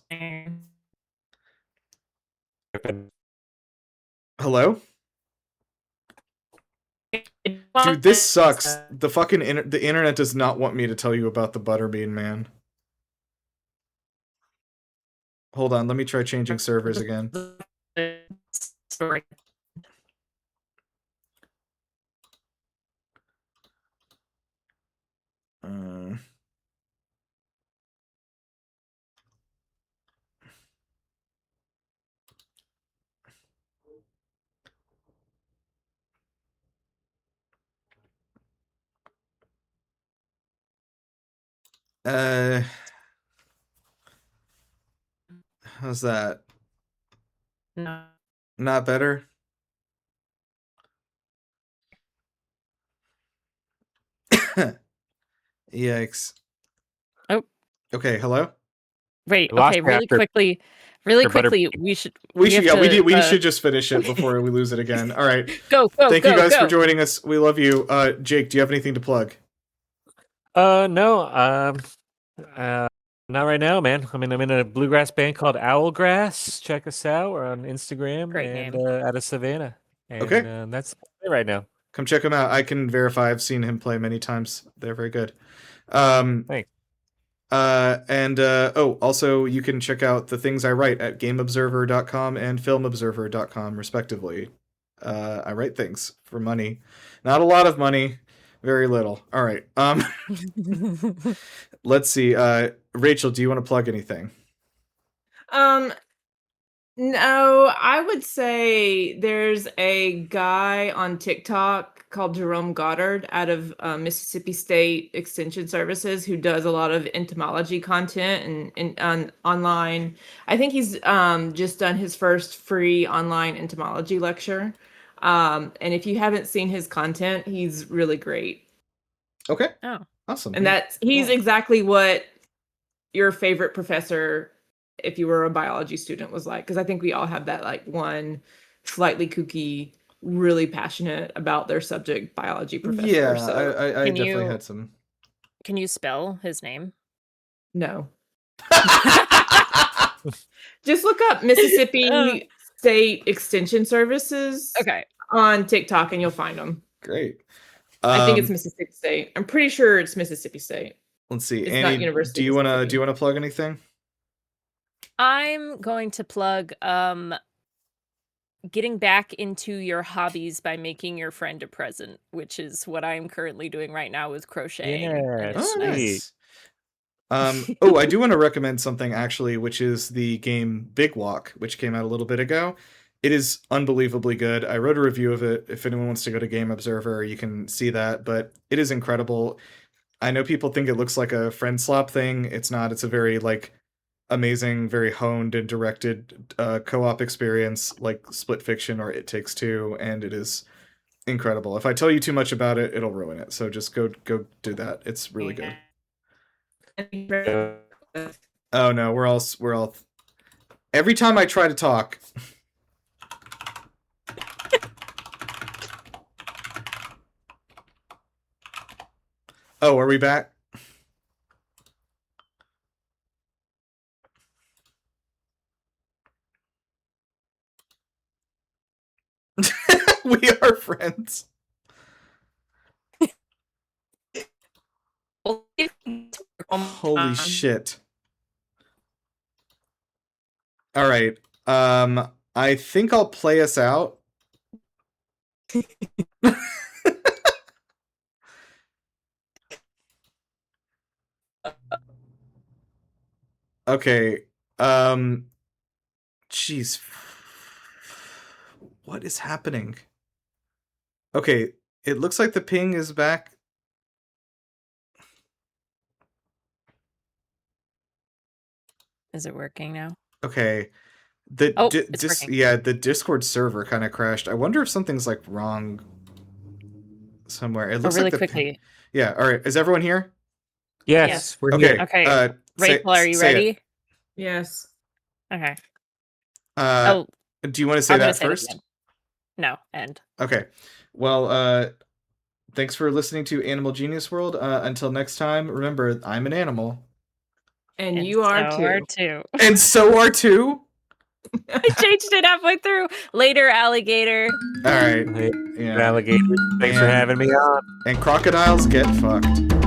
Hello? Dude, this sucks. The fucking the internet does not want me to tell you about the butterbean man. Hold on, let me try changing servers again.
Story.
How's that?
No.
Not better? Yikes.
Oh.
Okay, hello?
Wait,
We lost
okay,
you
really
after-
quickly, we should
We
have
should just finish it before we lose it again. All right.
go.
Thank you guys
go.
for joining us. We love you. Jake, do you have anything to plug?
No, not right now, man. I mean, I'm in a bluegrass band called Owlgrass. Check us out. We're on Instagram
Great
and
name.
out of Savannah. And,
Okay.
that's it right now.
Come check him out. I can verify. I've seen him play many times. They're very good. Thanks. Also you can check out the things I write at gameobserver.com and filmobserver.com respectively. I write things for money. Not a lot of money, very little. All right. Let's see. Rachel, do you want to plug anything?
No, I would say there's a guy on TikTok called Jerome Goddard out of Mississippi State Extension Services who does a lot of entomology content and online. I think he's just done his first free online entomology lecture. And if you haven't seen his content, he's really great.
Okay.
Oh.
Awesome.
And he's
Cool.
exactly what your favorite professor, if you were a biology student, was like. Because I think we all have that like one slightly kooky, really passionate about their subject biology professor.
Yeah,
So
I
Can
definitely
you-
had some.
Can you spell his name?
no. Just look up Mississippi State Extension Services
Okay.
on TikTok and you'll find them.
Great.
I think it's Mississippi State. I'm pretty sure it's Mississippi State.
Let's see.
It's not
Annie,
University
do you
of
want to
Mississippi.
plug anything?
I'm going to plug getting back into your hobbies by making your friend a present, which is what I'm currently doing right now with crocheting. and
Yeah,
it's
Oh,
nice.
nice. I do want to recommend something actually, which is the game Big Walk, which came out a little bit ago. It is unbelievably good. I wrote a review of it. If anyone wants to go to Game Observer, you can see that, but it is incredible. I know people think it looks like a friend slop thing. It's not. It's a very like amazing, very honed and directed co-op experience like Split Fiction or It Takes Two, and it is incredible. If I tell you too much about it, it'll ruin it. So just go do that. It's really good. Oh no, we're all every time I try to talk. Oh, are we back? We are friends. Holy shit. All right. I think I'll play us out. Okay. Jeez. What is happening? Okay, it looks like the ping is back.
Is it working now?
Okay.
It's working.
Yeah, the Discord server kind of crashed. I wonder if something's like wrong somewhere. It looks
really
like the
quickly.
Yeah, all right. Is everyone here?
Yes, we're
Okay.
here.
Okay. Rachel, are you
say it.
ready?
Yes.
Okay.
Do you want to say
I'm gonna
that
say it
first?
again. No, end.
Okay. Well, thanks for listening to Animal Genius World. Until next time, remember, I'm an animal.
And you are too.
And so are too.
I changed it halfway through. Later, alligator.
All right.
Hey,
Yeah.
Alligator, thanks for
And-
having me on.
And crocodiles get fucked.